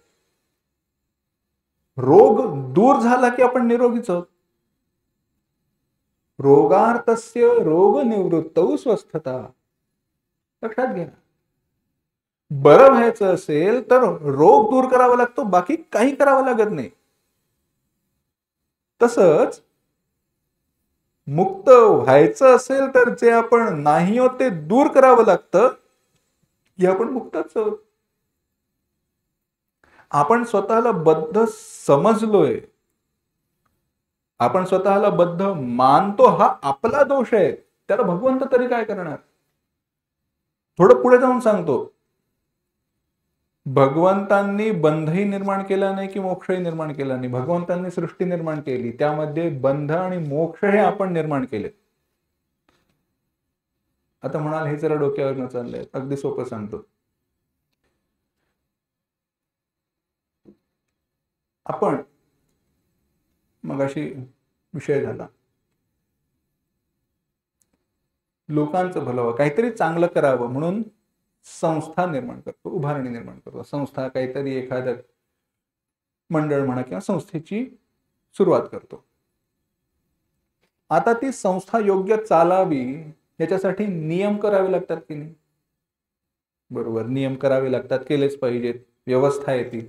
रोग दूर झाला की आपण निरोगीच आहोत. रोगार्थस्य रोग निवृत्तौ स्वस्थता. लक्षात घ्या. बरं व्हायचं असेल तर रोग दूर करावा लागतो, बाकी काही करावं लागत नाही. तसंच मुक्त व्हायचं असेल तर जे आपण नाही होत ते दूर करावं लागतं, की आपण मुक्तच आहोत. आपण स्वतःला बद्ध समजलोय, आपण स्वतःला बद्ध मानतो, हा आपला दोष आहे. त्याला भगवंत तरी काय करणार? थोडं पुढे जाऊन सांगतो, भगवंतांनी बंधही निर्माण केला नाही की मोक्षही निर्माण केला नाही. भगवंतांनी सृष्टी निर्माण केली, त्यामध्ये बंध आणि मोक्ष हे आपण निर्माण केले. आता म्हणाल हे जरा डोक्यावर न चाललंय. अगदी सोपं सांगतो. आपण मगाशी विषय झाला, लोकांचं भलं, काहीतरी चांगलं करावं म्हणून संस्था निर्माण करतो, उभारणी निर्माण करतो. संस्था काहीतरी एखादं मंडळ म्हणा किंवा संस्थेची सुरुवात करतो. आता ती संस्था योग्य चालावी याच्यासाठी नियम करावे लागतात की नाही? बरोबर, नियम करावे लागतात, केलेच पाहिजेत. व्यवस्था येते.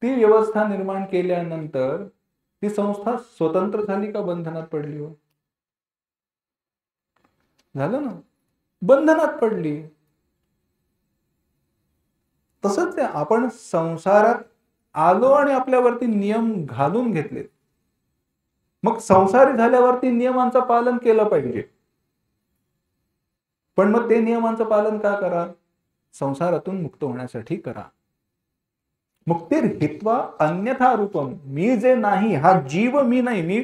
ती व्यवस्था निर्माण केल्यानंतर ती संस्था स्वतंत्र झाली का बंधनात पडली? हो, झालं ना, बंधनात पडली. तसंच आहे, आपण संसारात आलो आणि आपल्यावरती नियम घालून घेतले. मग संसारी झाल्यावरती नियमांचं पालन केलं पाहिजे. पण मग ते नियमांचं पालन का करा? संसारातून मुक्त होण्यासाठी करा. मुक्तिर्हित्वा अन्यथा रूपम, मी जे नाही, हा जीव मी नाही, मी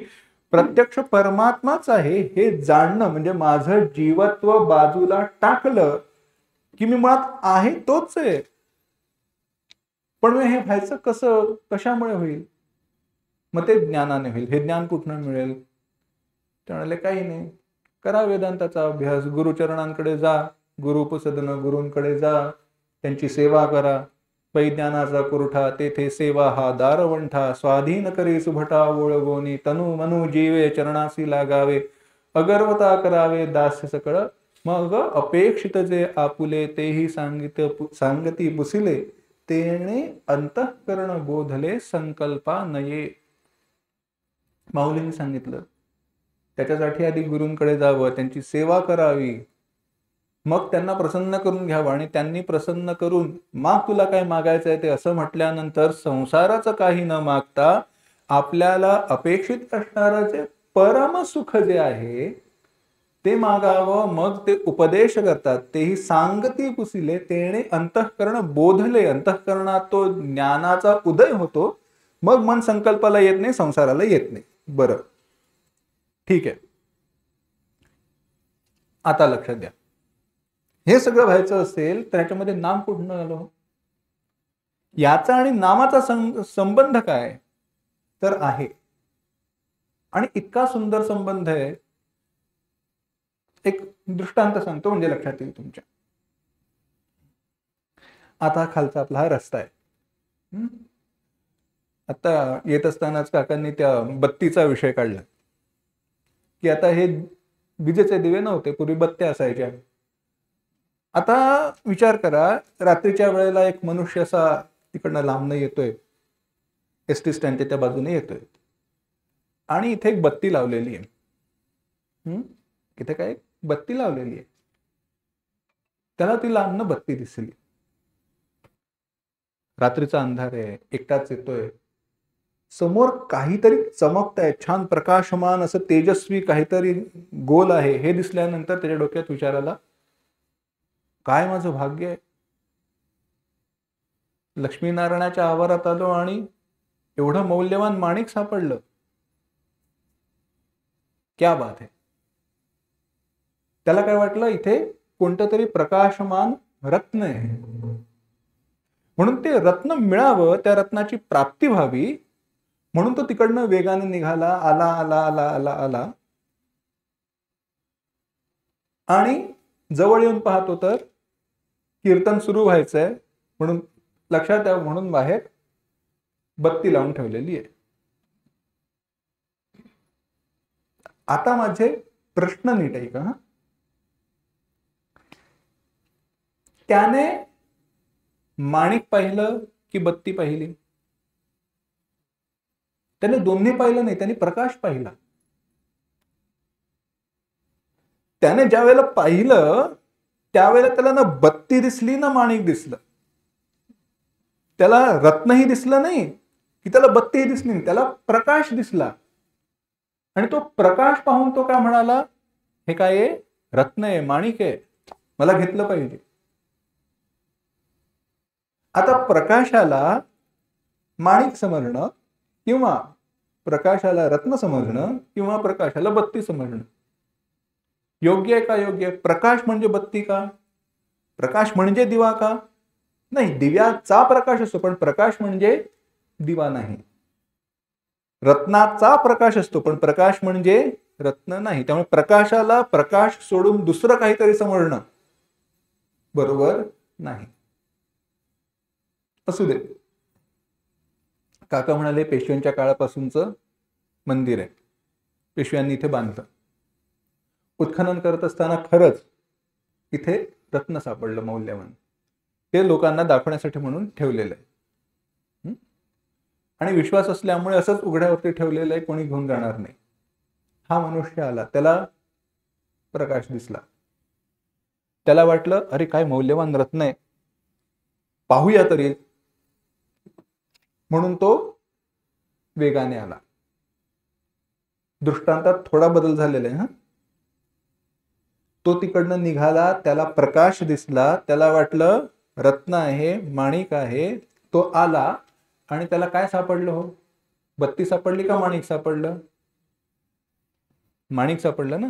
प्रत्यक्ष परमात्माच आहे हे जाणणं म्हणजे माझं जीवत्व बाजूला टाकलं की मी मुळात आहे तोच आहे. पण हे व्हायचं कसं, कशामुळे होईल? मग ते ज्ञानाने होईल. हे ज्ञान कुठनं मिळेल? ते म्हणाले, काही नाही, करा वेदांताचा अभ्यास, गुरुचरणांकडे जा, गुरुपसदन, गुरूंकडे जा, त्यांची सेवा करा. वैज्ञानाचा कुरठा तेथे सेवा हा दारवंठा, स्वाधीन करी सुभटा ओळगोनी, तनु मनु जीवे चरणासी लागावे, अगर्वता करावे दास्य सकळ, मग अपेक्षित जे आपुले तेही सांगती पुसिले, तेणे अंतःकरण बोधले संकल्पा नये. माऊलींनी सांगितलं त्याच्यासाठी आधी गुरूंकडे जावं, त्यांची सेवा करावी, मग त्यांना प्रसन्न करून घ्यावं, आणि त्यांनी प्रसन्न करून माग तुला काय मागायचंय ते असं म्हटल्यानंतर संसाराचं काही न मागता आपल्याला अपेक्षित असणारं जे परमसुख जे आहे ते मागावं. मग ते उपदेश करतात, तेही सांगती पुसिले, तेणे अंतःकरण बोधले. अंतःकरणात तो ज्ञानाचा उदय होतो, मग मन संकल्पाला येत नाही, संसाराला येत नाही. बरं, ठीक आहे. आता लक्षात द्या, हे सगळं व्हायचं असेल तर याच्यामध्ये नाम कुठून आलं? याचा आणि नामाचा संबंध काय तर आहे, आणि इतका सुंदर संबंध आहे. एक दृष्टांत सांगतो म्हणजे लक्षात येईल तुमच्या. आता खालचा आपला हा रस्ता आहे. आता येत असतानाच काकांनी त्या बत्तीचा विषय काढला की आता हे विजेचे दिवे नव्हते, पूर्वी बत्त्या असायच्या. आता विचार करा, रात्रीच्या वेळेला एक मनुष्य असा तिकडनं लांबनं येतोय, एस टी स्टँडच्या त्या बाजूने येतोय, आणि इथे एक बत्ती लावलेली आहे. इथे काय बत्ती लावलेली आहे, त्याला ती लांबनं बत्ती दिसली. रात्रीचा अंधार आहे, एकटाच येतोय, समोर काहीतरी चमकतंय, छान प्रकाशमान असं तेजस्वी काहीतरी गोल आहे. हे दिसल्यानंतर त्याच्या डोक्यात विचार आला, काय माझं भाग्य आहे, लक्ष्मीनारायणाच्या आवारात आलो आणि एवढं मौल्यवान माणिक सापडलं, क्या बात आहे. त्याला काय वाटलं, इथे कोणतं तरी प्रकाशमान रत्न आहे, म्हणून ते रत्न मिळावं, त्या रत्नाची प्राप्ती व्हावी, म्हणून तो तिकडनं वेगाने निघाला. आला आला आला आला आला आणि जवळ येऊन पाहतो तर कीर्तन सुरू व्हायचंय, म्हणून लक्षात यावं म्हणून बाहेर बत्ती लावून ठेवलेली आहे. आता माझे प्रश्न नीट ऐका. त्याने माणिक पाहिलं की बत्ती पाहिली? त्याने दोन्ही पाहिलं नाही, त्याने प्रकाश पाहिला. त्याने ज्या वेळेला पाहिलं त्यावेळेला त्याला ना बत्ती दिसली ना माणिक दिसलं. त्याला रत्नही दिसलं नाही की त्याला बत्तीही दिसली नाही, त्याला प्रकाश दिसला. आणि तो प्रकाश पाहून तो काय म्हणाला, हे काय आहे, रत्न आहे, माणिक आहे, मला घेतलं पाहिजे. आता प्रकाशाला माणिक समजणं किंवा प्रकाशाला रत्न समजणं किंवा प्रकाशाला बत्ती समजणं योग्य आहे का? योग्य आहे. प्रकाश म्हणजे बत्ती का? प्रकाश म्हणजे दिवा का? नाही, दिव्याचा प्रकाश असतो पण प्रकाश म्हणजे दिवा नाही. रत्नाचा प्रकाश असतो पण प्रकाश म्हणजे रत्न नाही. त्यामुळे प्रकाशाला प्रकाश सोडून दुसरं काहीतरी समजणं बरोबर नाही. असू दे. काका म्हणाले पेशव्यांच्या काळापासूनचं मंदिर आहे, पेशव्यांनी इथे बांधलं. उत्खनन करत असताना खरंच इथे रत्न सापडलं मौल्यवान, ते लोकांना दाखवण्यासाठी म्हणून ठेवलेलं आहे. आणि विश्वास असल्यामुळे असंच उघड्यावरती ठेवलेलं आहे, कोणी घेऊन जाणार नाही. हा मनुष्य आला, त्याला प्रकाश दिसला, त्याला वाटलं अरे काय मौल्यवान रत्न आहे, पाहूया तरी, म्हणून तो वेगाने आला. दृष्टांतात थोडा बदल झालेला आहे. तो तिकडनं निघाला, त्याला प्रकाश दिसला, त्याला वाटलं रत्न आहे, माणिक आहे. तो आला आणि त्याला काय सापडलं? हो, बत्ती सापडली का माणिक सापडलं? माणिक सापडलं ना.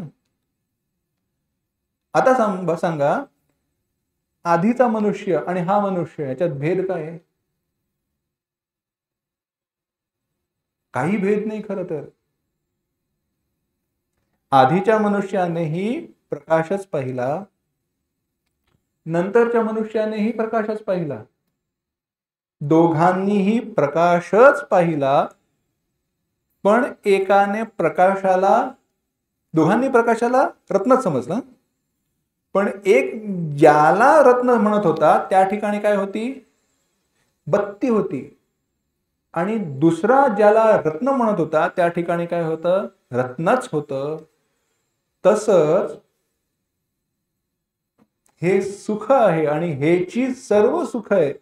आता सांगा, आधीचा मनुष्य आणि हा मनुष्य याच्यात भेद काय आहे? काही भेद नाही खरं तर. आधीच्या मनुष्यानेही प्रकाशच पाहिला, नंतरच्या मनुष्यानेही प्रकाशच पाहिला, दोघांनीही प्रकाशच पाहिला. पण एकाने प्रकाशाला दोघांनी प्रकाशाला रत्नच समजलं, पण एक ज्याला रत्न म्हणत होता त्या ठिकाणी काय होती? बत्ती होती. आणि दुसरा ज्याला रत्न म्हणत होता त्या ठिकाणी काय होतं? रत्नच होतं. तसंच हे सुख आहे आणि हेची सर्व सुख आहे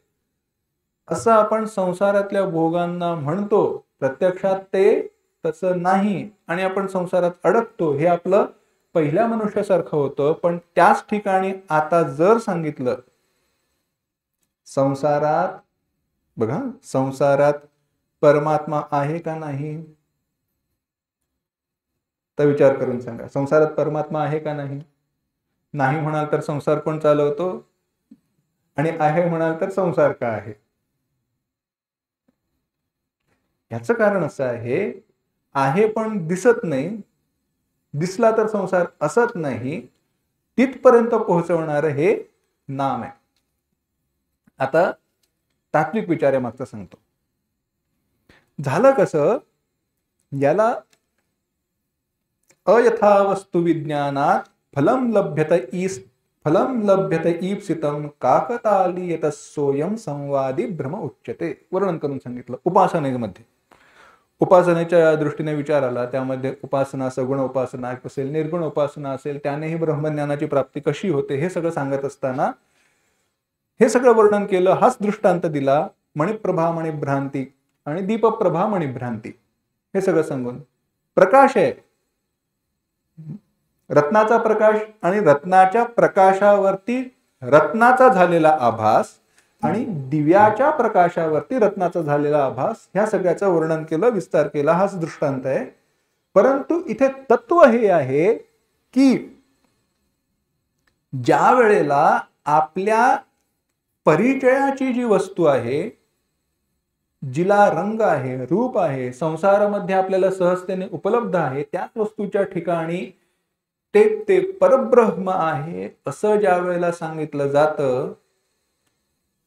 असं आपण संसारातल्या भोगांना म्हणतो, प्रत्यक्षात ते तसं नाही आणि आपण संसारात अडकतो. हे आपलं पहिल्या मनुष्यासारखं होतं. पण त्याच ठिकाणी आता जर सांगितलं संसारात, बघा, संसारात परमात्मा आहे का नाही? तर विचार करून सांगा, संसारात परमात्मा आहे का नाही? नाही म्हणाल तर संसार कोण चालवतो? आणि आहे म्हणाल तर संसार का आहे? याचं कारण असं आहे पण दिसत नाही, दिसला तर संसार असत नाही, तिथपर्यंत पोहोचवणार हे नाम आहे. आता तात्विक विचारामागचं सांगतो. झालं कसं? याला अयथावस्तु विज्ञानात फलम लभ्यत ईप्सितम काकतालीयत सोयम संवादी भ्रम उच्यते. वर्णन करून सांगितलं उपासनेमध्ये. उपासनेच्या दृष्टीने विचार आला, त्यामध्ये उपासना सगुण उपासना असेल, निर्गुण उपासना असेल, त्यानेही ब्रह्मज्ञानाची प्राप्ती कशी होते हे सगळं सांगत असताना हे सगळं वर्णन केलं. हाच दृष्टांत दिला, मणिप्रभा मणिभ्रांती आणि दीपप्रभा मणिभ्रांती. हे सगळं सांगून प्रकाश आहे, रत्नाचा प्रकाश आणि रत्नाच्या प्रकाशावरती रत्नाचा झालेला आभास आणि दिव्याच्या प्रकाशावरती रत्नाचा झालेला आभास, ह्या सगळ्याचं वर्णन केलं, विस्तार केला. हाच दृष्टांत आहे. परंतु इथे तत्व हे आहे की ज्या वेळेला आपल्या परिचयाची जी वस्तू आहे, जिला रंग आहे, रूप आहे, संसारामध्ये आपल्याला सहजतेने उपलब्ध आहे, त्याच वस्तूच्या ठिकाणी ते परब्रह्म आहे असं ज्या वेळेला सांगितलं जातं,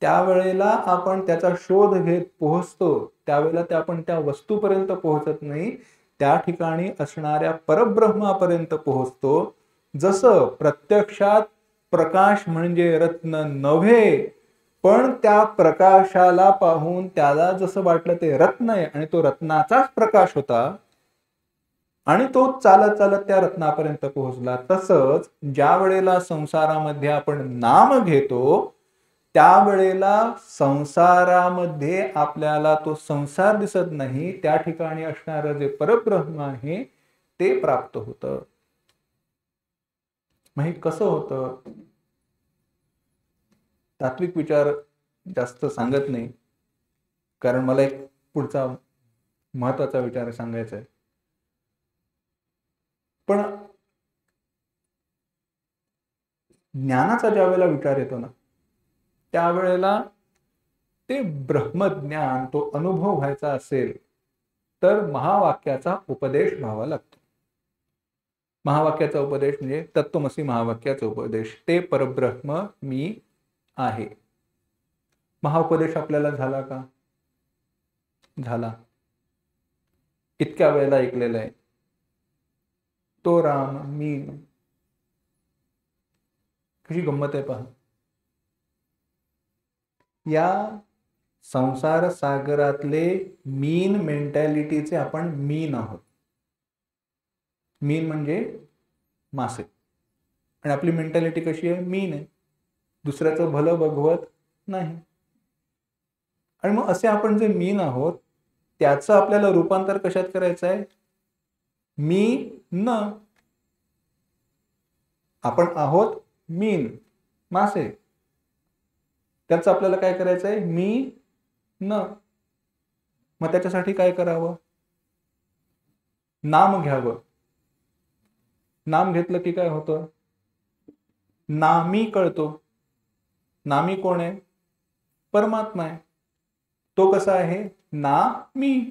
त्यावेळेला आपण त्याचा शोध घेत पोहोचतो. त्यावेळेला आपण त्या वस्तूपर्यंत पोहोचत नाही, त्या ठिकाणी असणाऱ्या परब्रह्मापर्यंत पोहोचतो. जसं प्रत्यक्षात प्रकाश म्हणजे रत्न नव्हे, पण त्या प्रकाशाला पाहून त्याला जसं वाटलं ते रत्न आहे आणि तो रत्नाचाच प्रकाश होता आणि तो चालत चालत त्या रत्नापर्यंत पोहोचला. तसंच ज्या वेळेला संसारामध्ये आपण नाम घेतो, त्यावेळेला संसारामध्ये आपल्याला तो संसार दिसत नाही, त्या ठिकाणी असणारं जे परब्रह्म आहे ते प्राप्त होतं. मग हे कसं होतं? तात्विक विचार जास्त सांगत नाही, कारण मला एक पुढचा महत्वाचा विचार सांगायचा आहे. पण ज्ञानाचा ज्या वेळेला विचार येतो ना, त्यावेळेला ते ब्रह्मज्ञान, तो अनुभव व्हायचा असेल तर महावाक्याचा उपदेश व्हावा लागतो. महावाक्याचा उपदेश म्हणजे तत्त्वमसी महावाक्याचा उपदेश, ते परब्रह्म मी आहे. महाउपदेश आपल्याला झाला का? झाला. इतक्या वेळेला ऐकलेला आहे, तो राम मी. कशी गंमत आहे पहा. या संसार सागरातले मीन मेंटॅलिटीचे आपण मीन आहोत. मीन म्हणजे मासे, आणि आपली मेंटॅलिटी कशी आहे? मीन आहे, दुसऱ्याचं भलं बघवत नाही. आणि मग असे आपण जे मीन आहोत त्याचं आपल्याला रूपांतर कशात करायचं आहे? मी न. आपण आहोत मीन, मासे, त्याचं आपल्याला काय करायचं आहे? मी न. मग त्याच्यासाठी काय करावं? नाम घ्यावं. नाम घेतलं की काय होतं? नामी कळतो. नामी कोण आहे? परमात्मा आहे. तो कसा आहे? ना मी.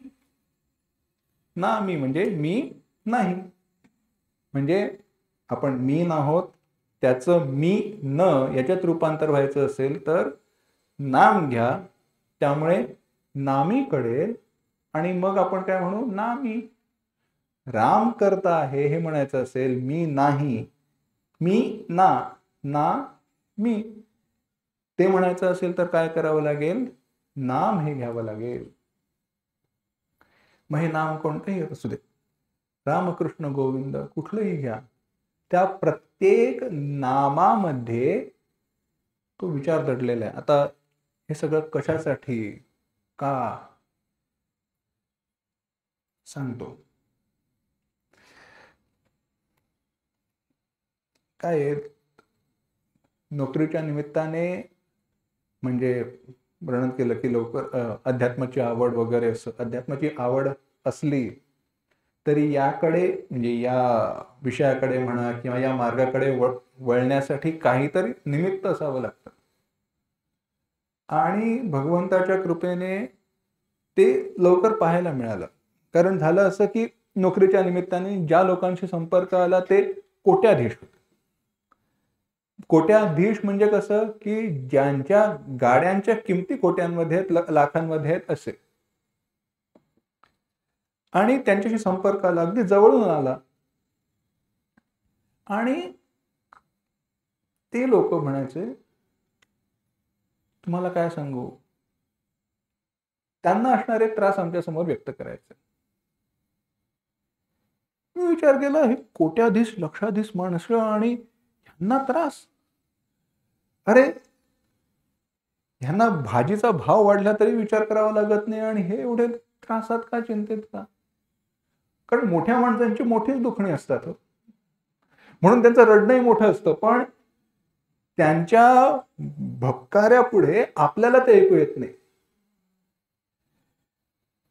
ना मी म्हणजे मी नाही. म्हणजे आपण मी आहोत, त्याचं मी न याच्यात रूपांतर व्हायचं असेल तर नाम घ्या, त्यामुळे नामी कळेल आणि मग आपण काय म्हणू? नामी. राम करता आहे हे म्हणायचं असेल, मी नाही, मी ना, ना मी, ते म्हणायचं असेल तर काय करावं लागेल? नाम हे घ्यावं लागेल. मग हे नाम कोणतंही असू दे, रामकृष्ण गोविंद कुठलंही घ्या, त्या प्रत्येक नामामध्ये तो विचार दडलेला आहे. आता हे सगळं कशासाठी, का, सांगतो. काय आहे, नोकरीच्या निमित्ताने म्हणजे वर्णन केलं की लवकर अध्यात्माची आवड वगैरे, अध्यात्माची आवड असली तरी याकडे म्हणजे या विषयाकडे म्हणा किंवा या मार्गाकडे वळण्यासाठी काहीतरी निमित्त असावं लागतं. आणि भगवंताच्या कृपेने ते लवकर पाहायला मिळालं. कारण झालं असं की नोकरीच्या निमित्ताने ज्या लोकांशी संपर्क आला ते कोट्याधीश होते. कोट्याधीश म्हणजे कसं की ज्यांच्या गाड्यांच्या किमती कोट्यांमध्ये आहेत, लाखांमध्ये आहेत असे. आणि त्यांच्याशी संपर्क आला, अगदी जवळून आला. आणि ते लोक म्हणायचे, तुम्हाला काय सांगू, त्यांना असणारे त्रास आमच्या समोर व्यक्त करायचे. मी विचार केला, हे कोट्याधीश लक्षाधीश माणसं आणि ह्यांना त्रास. अरे ह्यांना भाजीचा भाव वाढला तरी विचार करावा लागत नाही आणि हे एवढे त्रासात का, चिंतेत का? कारण मोठ्या माणसांची मोठीच दुखणी असतात, म्हणून त्यांचं रडणंही मोठं असतं. पण त्यांच्या भपकाऱ्यापुढे आपल्याला ते ऐकू येत नाही.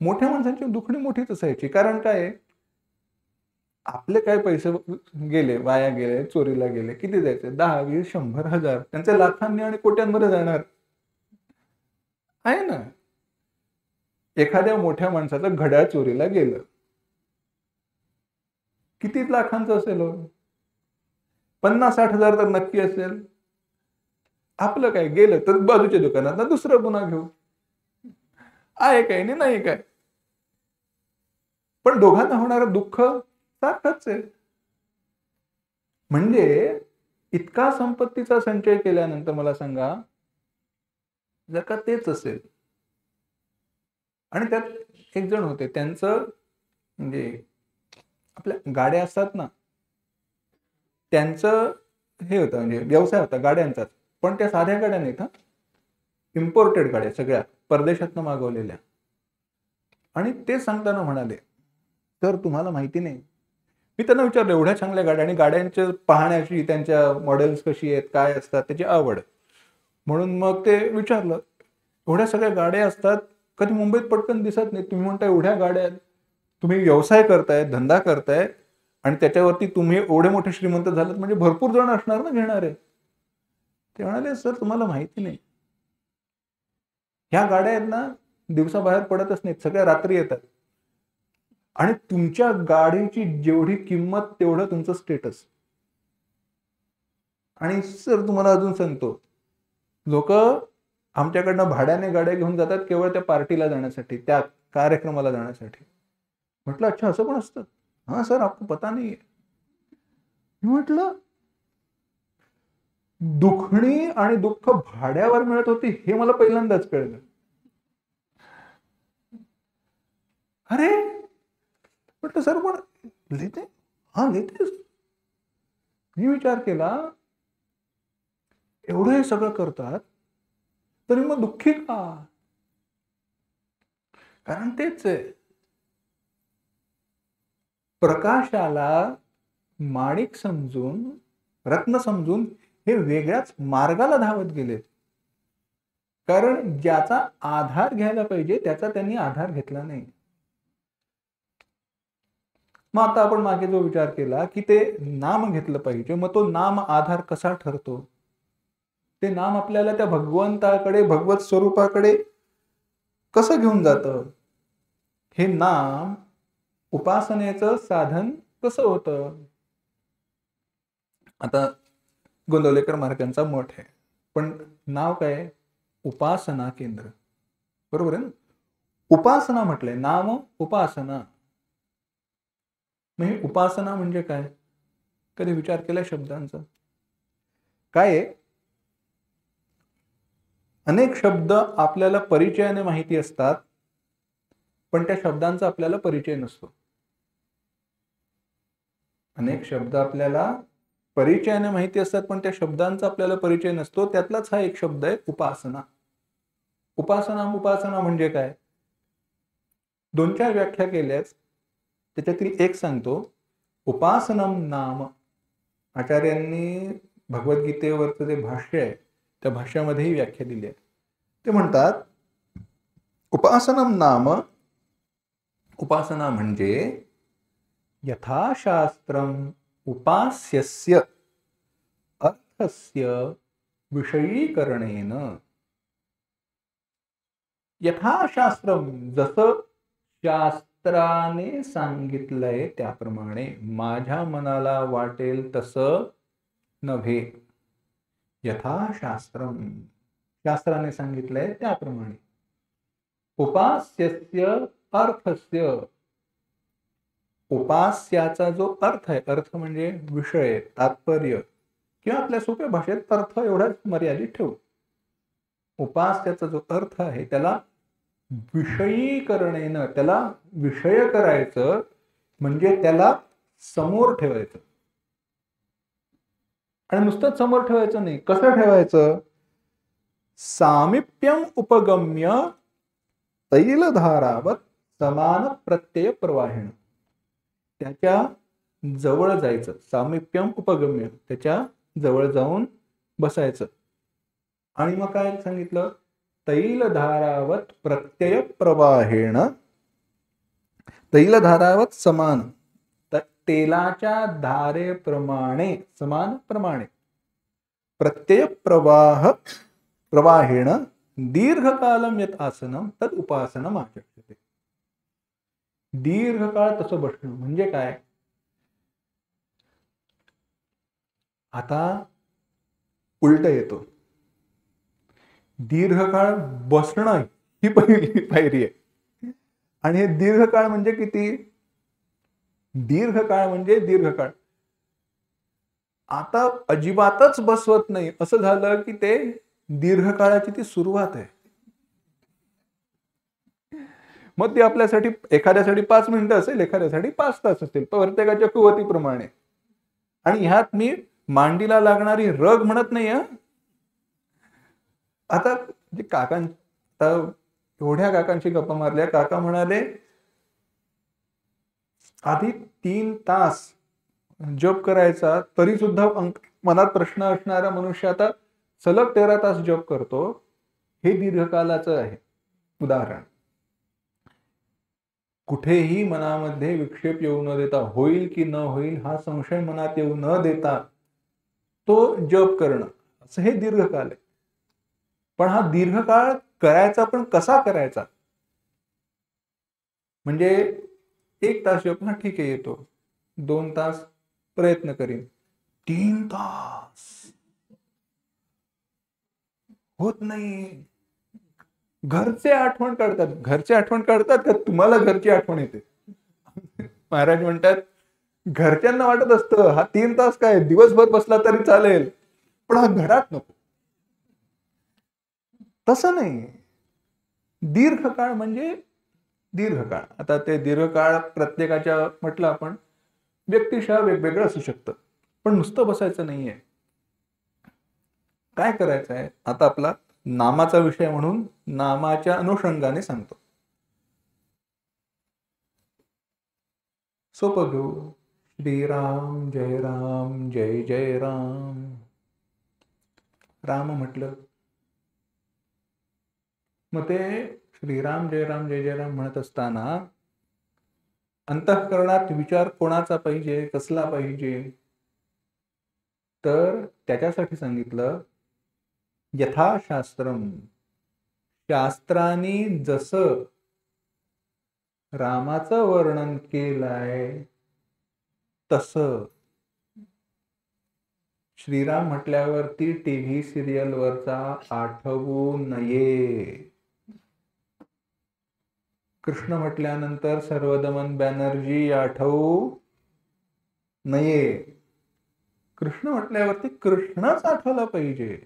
मोठ्या माणसांची दुखणी मोठीच असायची. कारण काय, आपले काय पैसे गेले, वाया गेले, चोरीला गेले, किती जायचे? 10, 20, 100, 1000, त्यांचे लाखांनी आणि कोट्यांमध्ये जाणार आहे ना. एखाद्या मोठ्या माणसाचं घड्याळ चोरीला गेलं, किती लाखांचं असेल? 50-60 हजार तर नक्की असेल. आपलं काय गेलं तर बाजूच्या दुकानात दुसरं पुन्हा घेऊ, आहे काय नाही काय. पण दोघांना होणारं दुःख सारखंच आहे. म्हणजे इतका संपत्तीचा संचय केल्यानंतर मला सांगा, जर का तेच असेल आणि त्यात एक जण होते, त्यांचं म्हणजे आपल्या गाड्या असतात ना, त्यांचं हे होतं म्हणजे व्यवसाय होता गाड्यांचाच. पण त्या साध्या गाड्या नाहीत, हा, इम्पोर्टेड गाड्या, सगळ्या परदेशातनं मागवलेल्या. आणि ते सांगताना म्हणाले, तर तुम्हाला माहिती नाही, मी त्यांना विचारलं एवढ्या चांगल्या गाड्या आणि गाड्यांच्या पाहण्याची, त्यांच्या मॉडेल्स कशी आहेत, काय असतात, त्याची आवड, म्हणून मग ते विचारलं, एवढ्या सगळ्या गाड्या असतात, कधी मुंबईत पटकन दिसत नाही, तुम्ही म्हणता एवढ्या गाड्या आहेत, तुम्ही व्यवसाय करताय, धंदा करताय आणि त्याच्यावरती तुम्ही एवढे मोठे श्रीमंत झालात म्हणजे भरपूर जण असणार ना घेणारे. ते म्हणाले, सर तुम्हाला माहिती नाही, ह्या गाड्या आहेत ना दिवसा बाहेर पडतच नाहीत, सगळ्या रात्री येतात. आणि तुमच्या गाडीची जेवढी किंमत तेवढं तुमचं स्टेटस. आणि सर तुम्हाला अजून सांगतो, लोक आमच्याकडनं भाड्याने गाड्या घेऊन जातात केवळ त्या पार्टीला जाण्यासाठी, त्या कार्यक्रमाला जाण्यासाठी. म्हटलं अच्छा असं पण असतं? हा सर आपको पता नाही है. म्हटलं दुखणी आणि दुःख भाड्यावर मिळत होती हे मला पहिल्यांदाच कळलं. अरे म्हटलं सर पण लिहिते, हा लिहितेस. मी विचार केला, एवढं हे सगळं करतात तरी मग दुःखी का? कारण तेच आहे, प्रकाशाला माणिक समजून, रत्न समजून हे वेगळ्याच मार्गाला धावत गेले. कारण ज्याचा आधार घ्यायला पाहिजे त्याचा त्यांनी आधार घेतला नाही. मग आता आपण मागे जो विचार केला की ते नाम घेतलं पाहिजे, मग तो नाम आधार कसा ठरतो? ते नाम आपल्याला त्या भगवंताकडे, भगवत स्वरूपाकडे कसं घेऊन जातं? हे नाम उपासनेचं साधन कसं होतं? आता गोंदवलेकर महाराजांचा मठ आहे, पण नाव काय? उपासना केंद्र, बरोबर आहे ना? उपासना म्हटलंय, नाम उपासना. म्हणजे उपासना म्हणजे काय? कधी विचार केला शब्दांचा? काय आहे, अनेक शब्द आपल्याला परिचयाने माहिती असतात, पण त्या शब्दांचा आपल्याला परिचय नसतो. अनेक शब्द आपल्याला परिचयाने माहिती असतात, पण त्या शब्दांचा आपल्याला परिचय नसतो. त्यातलाच हा एक शब्द आहे उपासना. उपासना म्हणजे काय? 2-4 व्याख्या केल्यास, त्याच्यातील एक सांगतो. उपासनम नाम. आचार्यांनी भगवद्गीतेवरचं जे भाष्य आहे, त्या भाष्यामध्ये ही व्याख्या दिली आहे. ते म्हणतात, उपासनम नाम, उपासना म्हणजे यथाशास्त्रम उपास्यस्य अर्थस्य विषयीकरणेन. यथाशास्त्रम, जसं शास्त्राने सांगितलंय त्याप्रमाणे, माझ्या मनाला वाटेल तसं नव्हे. यथाशास्त्रम, शास्त्राने सांगितलंय त्याप्रमाणे. उपास्यस्य अर्थस्य, उपास्याचा जो अर्थ आहे, अर्थ म्हणजे विषय, तात्पर्य, किंवा आपल्या सोप्या भाषेत अर्थ एवढाच मर्यादित ठेवू. उपास्याचा जो अर्थ आहे त्याला विषयीकरणेनं, त्याला विषय करायचं म्हणजे त्याला समोर ठेवायचं. आणि नुसतं समोर ठेवायचं नाही, कसं ठेवायचं? सामिप्यम उपगम्य तैलधारावत समान प्रत्यय प्रवाहिण. त्याच्या जवळ जायचं. सामिप्यम उपगम्य, त्याच्या जवळ जाऊन बसायचं. आणि मग काय सांगितलं? तैलधारावत प्रत्यय प्रवाहेण, तैलधारावत समान, तेलाच्या धारेप्रमाणे, समान प्रमाणे, प्रत्यय प्रवाहेण दीर्घकालम यत आसनम तद उपासनम आचक्षते. दीर्घकाळ तसं बसणं म्हणजे काय? आता उलट येतो. दीर्घकाळ बसणं ही पहिली पायरी आहे. आणि हे दीर्घकाळ म्हणजे किती? दीर्घकाळ म्हणजे दीर्घकाळ. आता अजिबातच बसवत नाही असं झालं की ते दीर्घकाळाची ती सुरुवात आहे. मग ती आपल्यासाठी, एखाद्यासाठी 5 मिनिटं असेल, एखाद्यासाठी 5 तास असेल, प्रत्येकाच्या कुवतीप्रमाणे. आणि ह्यात मी मांडीला लागणारी रग म्हणत नाही. आता जे एवढ्या काकांची गप्पा मारल्या, काका म्हणाले आधी 3 तास जप करायचा, तरी सुद्धा मनात प्रश्न असणारा मनुष्य आता सलग 13 तास जप करतो. हे दीर्घकालाचं आहे उदाहरण. कुठेही मनामध्ये विक्षेप येऊ न देता, होईल की न होईल हा संशय मनात येऊ न देता तो जप करणं, असं हे दीर्घकाल आहे. पण हा दीर्घकाळ करायचा पण कसा करायचा? म्हणजे 1 तास जप, हा ठीक आहे येतो. 2 तास प्रयत्न करीन. 3 तास होत नाही. घरचे आठवण काढतात. घरचे आठवण काढतात का तुम्हाला घरची आठवण येते? महाराज म्हणतात, घरच्यांना वाटत असतं हा 3 तास काय दिवसभर बसला तरी चालेल, पण हा घरात नको. तसं नाही. दीर्घकाळ म्हणजे दीर्घकाळ. आता ते दीर्घकाळ प्रत्येकाच्या म्हटलं आपण व्यक्तिशः वेगवेगळं असू शकतं, पण नुसतं बसायचं नाहीये. काय करायचं आहे? आता आपला नामाचा विषय म्हणून नामाच्या अनुषंगाने सांगतो. सोपं घेऊ. श्रीराम जय राम जय जय राम. राम म्हटलं मग ते श्रीराम जय राम जय जय राम म्हणत असताना अंतःकरणात विचार कोणाचा पाहिजे, कसला पाहिजे? तर त्याच्यासाठी सांगितलं यथाशास्त्रम. शास्त्रांनी जसं रामाचं वर्णन केलंय तसं. श्रीराम म्हटल्यावरती टीव्ही सिरियल वरचा आठवू नये. कृष्ण म्हटल्यानंतर सर्वदमन बॅनर्जी आठवू नाहीये. कृष्ण म्हटल्यावरती कृष्णच आठवला पाहिजे.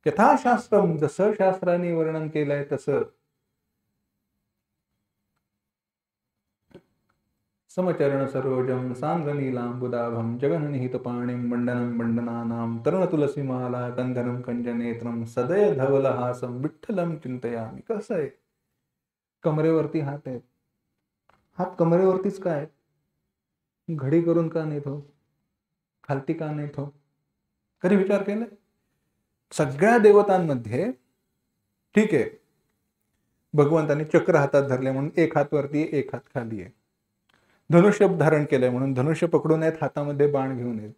यथाशास्त्रम, जसं शास्त्राने वर्णन केलंय तसं. समचरण सरोजम सांद्रनीलांबुदाभं जगन्निहितपाणिं बंडनं बंडनानां तरुणतुलसीमाला कंधनं कंजनेत्रं सदय धवलहासं विठ्ठलं चिंतयामि. कसं आहे, कमरेवरती हात आहेत. हात कमरेवरतीच काय, घडी करून का नेतो, खालती का नेतो, कधी विचार केलाय? सगळ्या देवतांमध्ये ठीक आहे, भगवंतांनी चक्र हातात धरले म्हणून एक हात वरती एक हात खाली आहे. धनुष्य धारण केलंय म्हणून धनुष्य पकडून आहेत, हातामध्ये बाण घेऊन येत.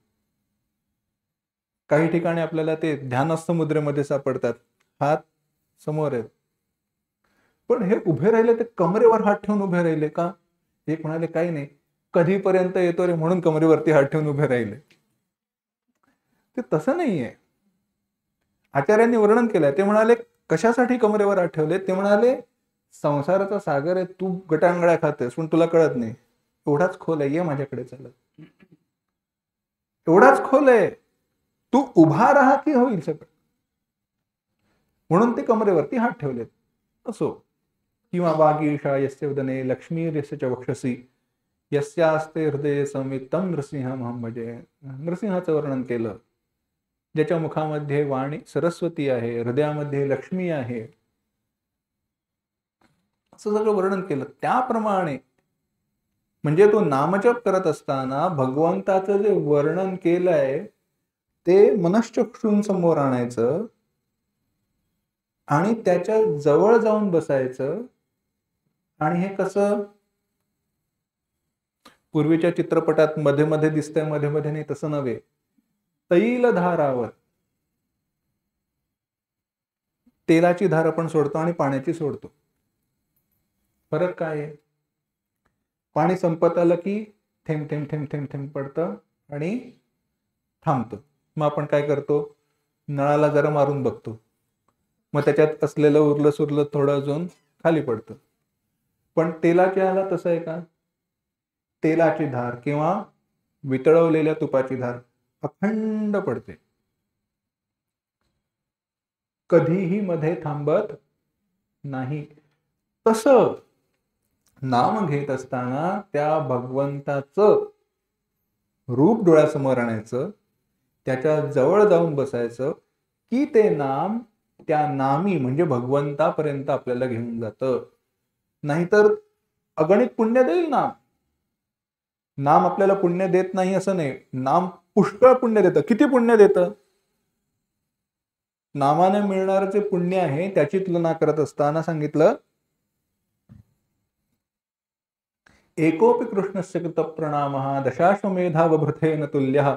काही ठिकाणी आपल्याला ते ध्यानस्थ मुद्रेमध्ये सापडतात, हात समोर आहेत. पण हे उभे राहिले ते कमरेवर हात ठेवून उभे राहिले का? एक म्हणाले काही नाही, कधीपर्यंत येतो रे म्हणून कमरेवरती हात ठेवून उभे राहिले. ते तसं नाहीये. आचार्यांनी वर्णन केलंय. ते म्हणाले कशासाठी कमरेवर हात ठेवले? ते म्हणाले संसाराचा सागर आहे, तू गटांगळ्या खातेस पण तुला कळत नाही. एवढाच खोल आहे, ये माझ्याकडे चालत. एवढाच खोल आहे, तू उभा राहा की होईल सगळं. म्हणून ते कमरेवरती हात ठेवलेत. असो, किंवा वागीशा यस्य वदने लक्ष्मीर्यस्य च वक्षसि यस्यास्ते हृदये संवित्तं नृसिंहमहं भजे. नृसिंहाचं वर्णन केलं, ज्याच्या मुखामध्ये वाणी सरस्वती आहे, हृदयामध्ये लक्ष्मी आहे, असं सगळं वर्णन केलं. त्याप्रमाणे म्हणजे तो नामजप करत असताना भगवंताचं जे वर्णन केलंय ते मनश्चक्षूंसमोर आणायचं आणि त्याच्या जवळ जाऊन बसायचं. आणि हे कसं पूर्वीच्या चित्रपटात मध्ये मध्ये दिसतंय, मध्ये मध्ये नाही, तसं नव्हे. तैलधारावर तेलाची धार आपण सोडतो आणि पाण्याची सोडतो. फरक काय आहे? पाणी संपत आलं की थेंब थेंब थेंब थेंब थेंब पडतं आणि थांबतं. मग आपण काय करतो, नळाला जरा मारून बघतो, मग त्याच्यात असलेलं उरलं सुरलं थोडं अजून खाली पडतं. पण तेलाच्या ह्याला तसं आहे का? तेलाची धार किंवा वितळवलेल्या तुपाची धार अखंड पडते, कधीही मध्ये थांबत नाही. तसं नाम घेत असताना त्या भगवंताचं रूप डोळ्यासमोर आणायचं, त्याच्या जवळ जाऊन बसायचं की ते नाम त्या नामी म्हणजे भगवंतापर्यंत आपल्याला घेऊन जातं. नाहीतर अगणित पुण्य देईल नाम. नाम आपल्याला पुण्य देत नाही असं नाही, नाम पुष्कळ पुण्य देतं. किती पुण्य देतं? नामाने मिळणारं जे पुण्य आहे त्याची तुलना करत असताना सांगितलं, एकोपि कृष्णस्य कृत प्रणामः दशाश्वमेधावभृतेन तुल्यः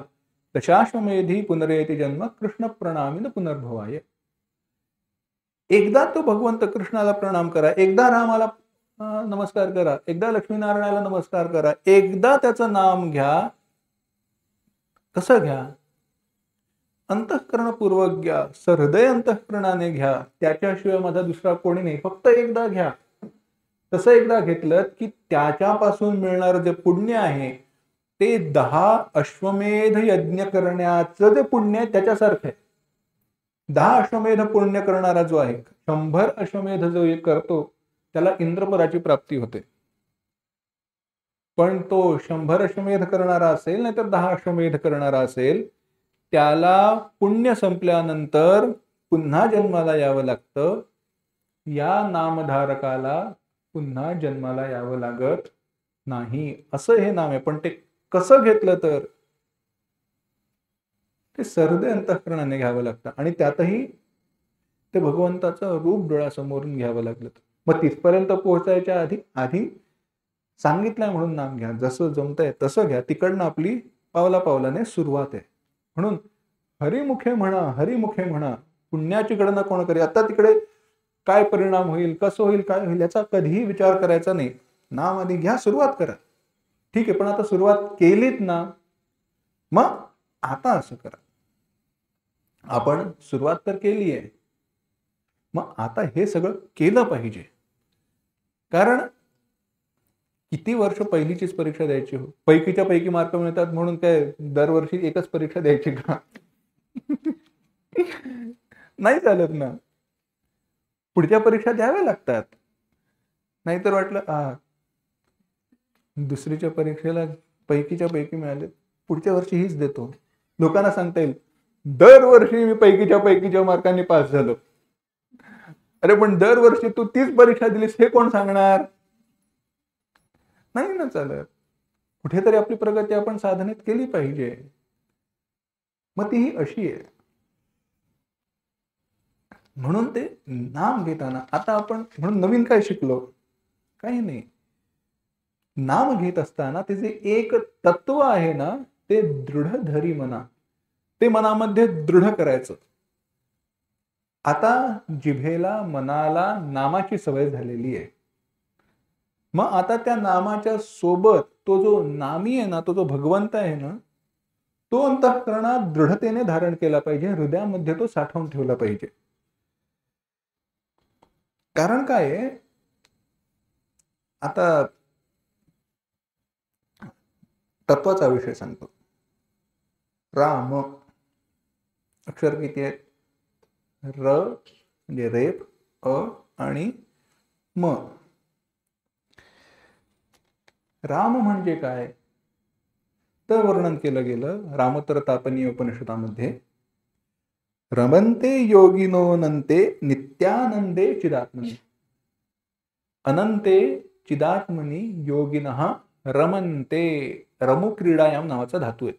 दशाश्वमेधी पुनरेति जन्म कृष्ण प्रणामिन पुनर्भवाय. एकदा तो भगवंत कृष्णाला प्रणाम करा, एकदा रामाला नमस्कार करा, एकदा लक्ष्मीनारायणाला नमस्कार करा, एकदा त्याचं नाम घ्या. कसं घ्या? अंतःकरणपूर्वक घ्या, सहृदय अंतःकरणाने घ्या. त्याच्याशिवाय माझा दुसरा कोणी नाही, फक्त एकदा घ्या. तसं एकदा घेतलं की त्याच्यापासून मिळणारं जे पुण्य आहे ते 10 अश्वमेध यज्ञ करण्याचं जे पुण्य आहे त्याच्यासारखं आहे. 10 अश्वमेध पुण्य करणारा जो आहे, 100 अश्वमेध जो करतो त्याला इंद्रपदाची प्राप्ती होते. पण तो 100 अश्वमेध करणारा असेल नाही तर 10 अश्वमेध करणारा असेल, त्याला पुण्य संपल्यानंतर पुन्हा जन्माला यावं लागतं. या नामधारकाला पुन्हा जन्माला यावं लागत नाही. असं हे नाम आहे. पण ते कसं घेतलं तर ते सहृदय अंतःकरणाने घ्यावं लागतं आणि त्यातही ते भगवंताचं रूप डोळ्यासमोरून घ्यावं लागलं. मग तिथपर्यंत पोहोचायच्या आधी सांगितलंय म्हणून नाम घ्या, जसं जमतंय तसं घ्या. तिकडनं आपली पावला पावलाने सुरुवात आहे. म्हणून हरिमुखे म्हणा, हरिमुखे म्हणा, पुण्याची गणना कोण करे. आता तिकडे काय परिणाम होईल, कसं होईल, काय होईल याचा कधीही विचार करायचा नाही. नाम आधी घ्या, सुरुवात करा. ठीक आहे, पण आता सुरुवात केलीत ना, मग आता असं करा. आपण सुरुवात तर केली आहे, मग आता हे सगळं केलं पाहिजे. कारण किती वर्ष पहिलीचीच परीक्षा द्यायची हो? पैकीच्या पैकी मार्क मिळतात म्हणून काय दरवर्षी एकच परीक्षा द्यायची का? नाही चालत ना. पुढच्या परीक्षा द्याव्या लागतात. नाहीतर वाटलं दुसरीच्या परीक्षेला पैकीच्या पैकी मिळाले, पुढच्या वर्षी हीच देतो. लोकांना सांगता येईल, दरवर्षी मी पैकीच्या मार्कांनी पास झालो. अरे पण दरवर्षी तू तीच परीक्षा दिलीस हे कोण सांगणार? नाही ना चालत. कुठेतरी आपली प्रगती आपण साधनेत केली पाहिजे. मग तीही अशी आहे. म्हणून ते नाम घेताना आता आपण म्हणून नवीन काय शिकलो? काही नाही. नाम घेत असताना ते जे एक तत्व आहे ना, ते दृढ धरी मना, ते मनामध्ये दृढ करायचं. आता जिभेला मनाला नामाची सवय झालेली आहे. मग आता त्या नामाच्या सोबत तो जो नामी आहे ना, तो जो भगवंत आहे ना, तो अंतःकरणात दृढतेने धारण केला पाहिजे, हृदयामध्ये तो साठवून ठेवला पाहिजे. कारण काय आहे, आता तत्वाचा विषय सांगतो. राम अक्षर किती आहेत? र म्हणजे रेप, अ आणि म. राम म्हणजे काय तर वर्णन केलं गेलं रामतर तापनीय उपनिषदामध्ये. रमन्ते योगिनो नन्ते नित्यानंदे चिदात्मनि. अनंते चिदात्मनि योगिनः रमन्ते. रमू क्रीडायाम नावाचा धातू आहे,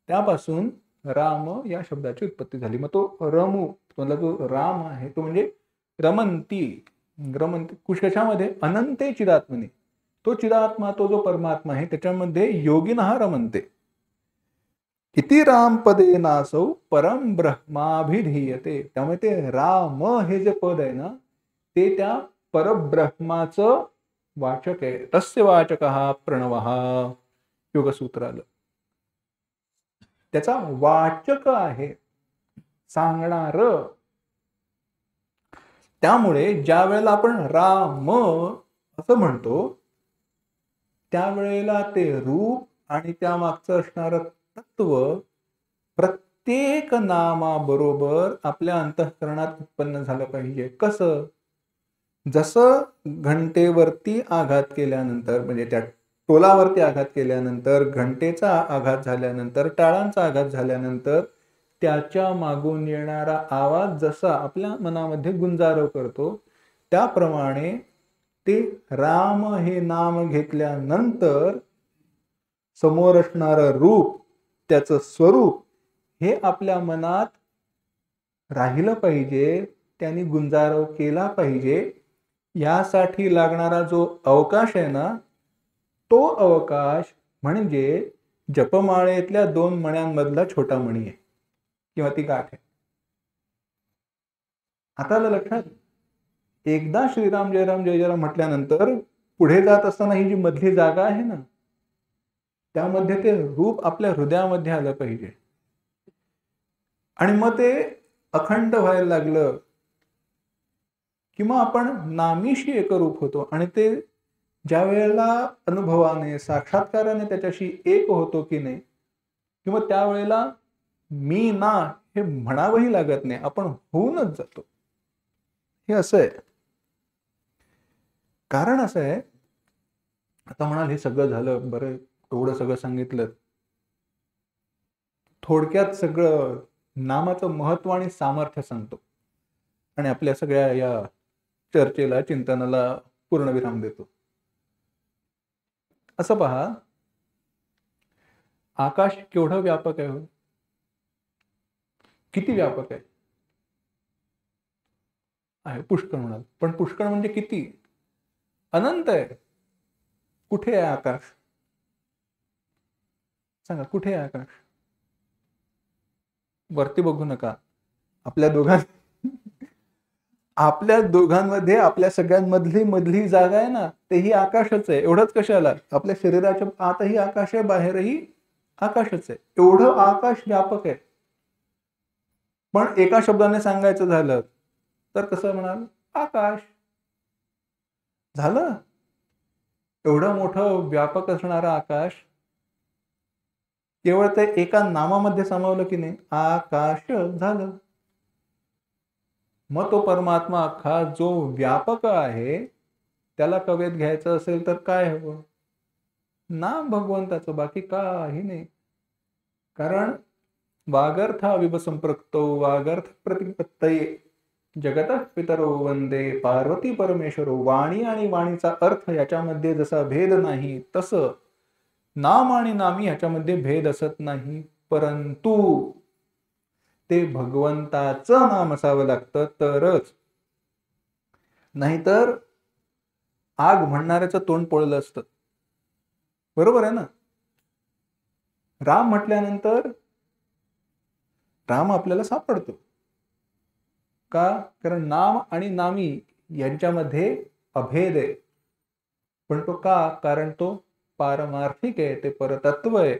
त्यापासून राम या शब्दाची उत्पत्ती झाली. मग तो रमू म्हणजे जो राम आहे तो म्हणजे रमंती. कशामध्ये? अनंते चिदात्मने. तो चिदात्मा, तो जो परमात्मा आहे त्याच्यामध्ये योगिनः रमन्ते. इति राम पदे नासौ परम ब्रह्माभिधीयते. त्यामुळे ते राम हे जे पद आहे ना, ते त्या परब्रह्माचं वाचक आहे. तस्य वाचकः प्रणवः योगसूत्र आलं. त्याचा वाचक आहे, सांगणार. त्यामुळे ज्या वेळेला आपण राम असं म्हणतो त्यावेळेला ते रूप आणि त्या मागचं असणारं तत्व प्रत्येक नामाबरोबर आपल्या अंतःकरणात उत्पन्न झालं पाहिजे. कसं? जसं घंटेवरती आघात केल्यानंतर म्हणजे त्या टोलावरती आघात केल्यानंतर, घंटेचा आघात झाल्यानंतर, टाळांचा आघात झाल्यानंतर त्याच्या मागून येणारा आवाज जसा आपल्या मनामध्ये गुंजारव करतो, त्याप्रमाणे ते राम हे नाम घेतल्यानंतर समोर असणारं रूप, त्याचं स्वरूप हे आपल्या मनात राहिलं पाहिजे, त्यांनी गुंजारव केला पाहिजे. यासाठी लागणारा जो अवकाश आहे ना, तो अवकाश म्हणजे जपमाळेतल्या 2 मण्यांमधला छोटा मणी आहे किंवा ती गाठ आहे. आता आलं लक्षात? एकदा श्रीराम जय राम जय जय राम म्हटल्यानंतर पुढे जात असताना ही जी मधली जागा आहे ना, त्यामध्ये ते रूप आपल्या हृदयामध्ये आलं पाहिजे. आणि मग ते अखंड व्हायला लागलं किंवा आपण नामीशी एकरूप होतो. आणि ते ज्या वेळेला अनुभवाने, साक्षात्काराने त्याच्याशी एक होतो की नाही, किंवा त्यावेळेला मी ना हे म्हणावंही लागत नाही, आपण होऊनच जातो. हे असं आहे. कारण असं आहे, आता म्हणाल हे सगळं झालं, बरं एवढं सगळं सांगितलं, थोडक्यात सगळं नामाचं महत्व आणि सामर्थ्य सांगतो आणि आपल्या सगळ्या या चर्चेला, चिंतनाला पूर्णविराम देतो. असं पहा, आकाश केवढं व्यापक आहे? किती व्यापक आहे? पुष्कळ म्हणाल, पण पुष्कळ म्हणजे किती? अनंत आहे. कुठे आहे आकाश? सांगा, कुठे आहे आकाश? वरती बघू नका. आपल्या दोघांमध्ये, आपल्या सगळ्यांमधली जागा आहे ना, तेही आकाशच आहे. एवढंच कशाला? आपल्या शरीराच्या आतही आकाश आहे, बाहेरही आकाशच आहे. एवढं आकाश व्यापक आहे. पण एका शब्दाने सांगायचं झालं तर कसं म्हणाल? आकाश. झालं. एवढं मोठं व्यापक असणारं आकाश केवळ ते एका नामामध्ये सामावलं की नाही, आकाश झालं. मग तो परमात्मा अख्खा जो व्यापक आहे, त्याला कवेत घ्यायचं असेल तर काय हवं? नाम भगवंताचं, बाकी काही नाही. कारण वागर्थ विभसंपृक्तो वागर्थ प्रतिपत्तये जगतः पितरो वंदे पार्वती परमेश्वरो. वाणी आणि वाणीचा अर्थ याच्यामध्ये जसा भेद नाही, तसं नाम आणि नामी ह्याच्यामध्ये भेद असत नाही. परंतु ते भगवंताचं नाम असावं लागतं तरच. नाहीतर आग म्हणणाऱ्याचं तोंड पळलं असतं. बरोबर आहे ना? राम म्हटल्यानंतर राम आपल्याला सापडतो. का? कारण नाम आणि नामी यांच्यामध्ये अभेद आहे. पण तो का? कारण तो पारमार्थिक आहे, ते परतत्व आहे.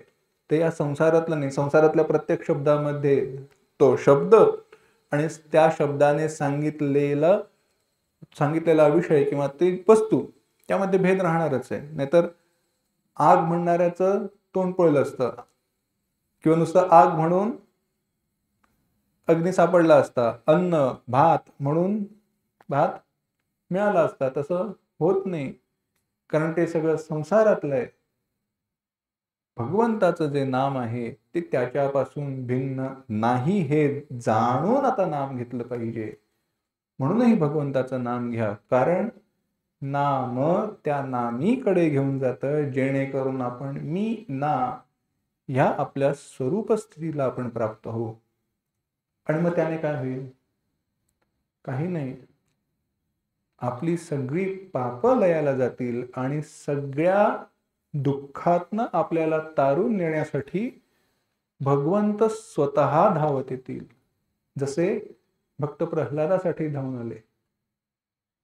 ते या संसारातलं नाही. संसारातल्या प्रत्येक शब्दामध्ये तो शब्द आणि त्या शब्दाने सांगितलेला विषय किंवा ती वस्तू त्यामध्ये भेद राहणारच आहे. नाहीतर आग म्हणणाऱ्याचं तोंड पळलं असतं किंवा नुसतं आग म्हणून अग्नी सापडला असता. अन्न, भात म्हणून भात मिळाला असता. तसं होत नाही, कारण ते सगळं संसारातलं आहे. भगवंताचं जे नाम आहे ते त्याच्यापासून भिन्न नाही, हे जाणून आता नाम घेतलं पाहिजे. म्हणूनही भगवंताचं नाम घ्या, कारण नाम त्या नामीकडे घेऊन जातं, जेणेकरून आपण मी ना ह्या आपल्या स्वरूप स्थितीला आपण प्राप्त होऊ. आणि मग त्याने काय होईल? काही नाही. आपली सगळी पापं लयाला जातील आणि सगळ्या दुःखातनं आपल्याला तारून नेण्यासाठी भगवंत स्वतः धावत येतील. जसे भक्त प्रल्हादासाठी धावून आले.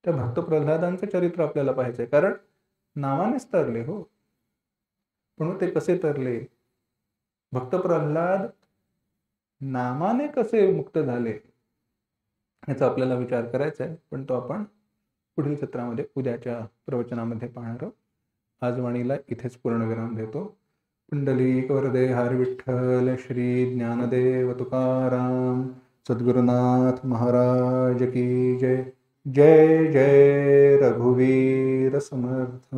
त्या भक्त प्रल्हादांचं चरित्र आपल्याला पाहायचंय, कारण नावानेच तरले हो. पण ते कसे तरले? भक्त प्रल्हाद नामाने कसे मुक्त झाले, याचा आपल्याला विचार करायचा आहे. पण तो आपण पुढील सत्रामध्ये, उद्याच्या प्रवचनामध्ये पाहणार आहोत. आज वाणीला इथेच पूर्णविराम देतो. पुंडलिक वरदे हरी विठ्ठल श्री ज्ञानदेव तुकाराम सद्गुरुनाथ महाराज की जय. जय जय रघुवीर समर्थ.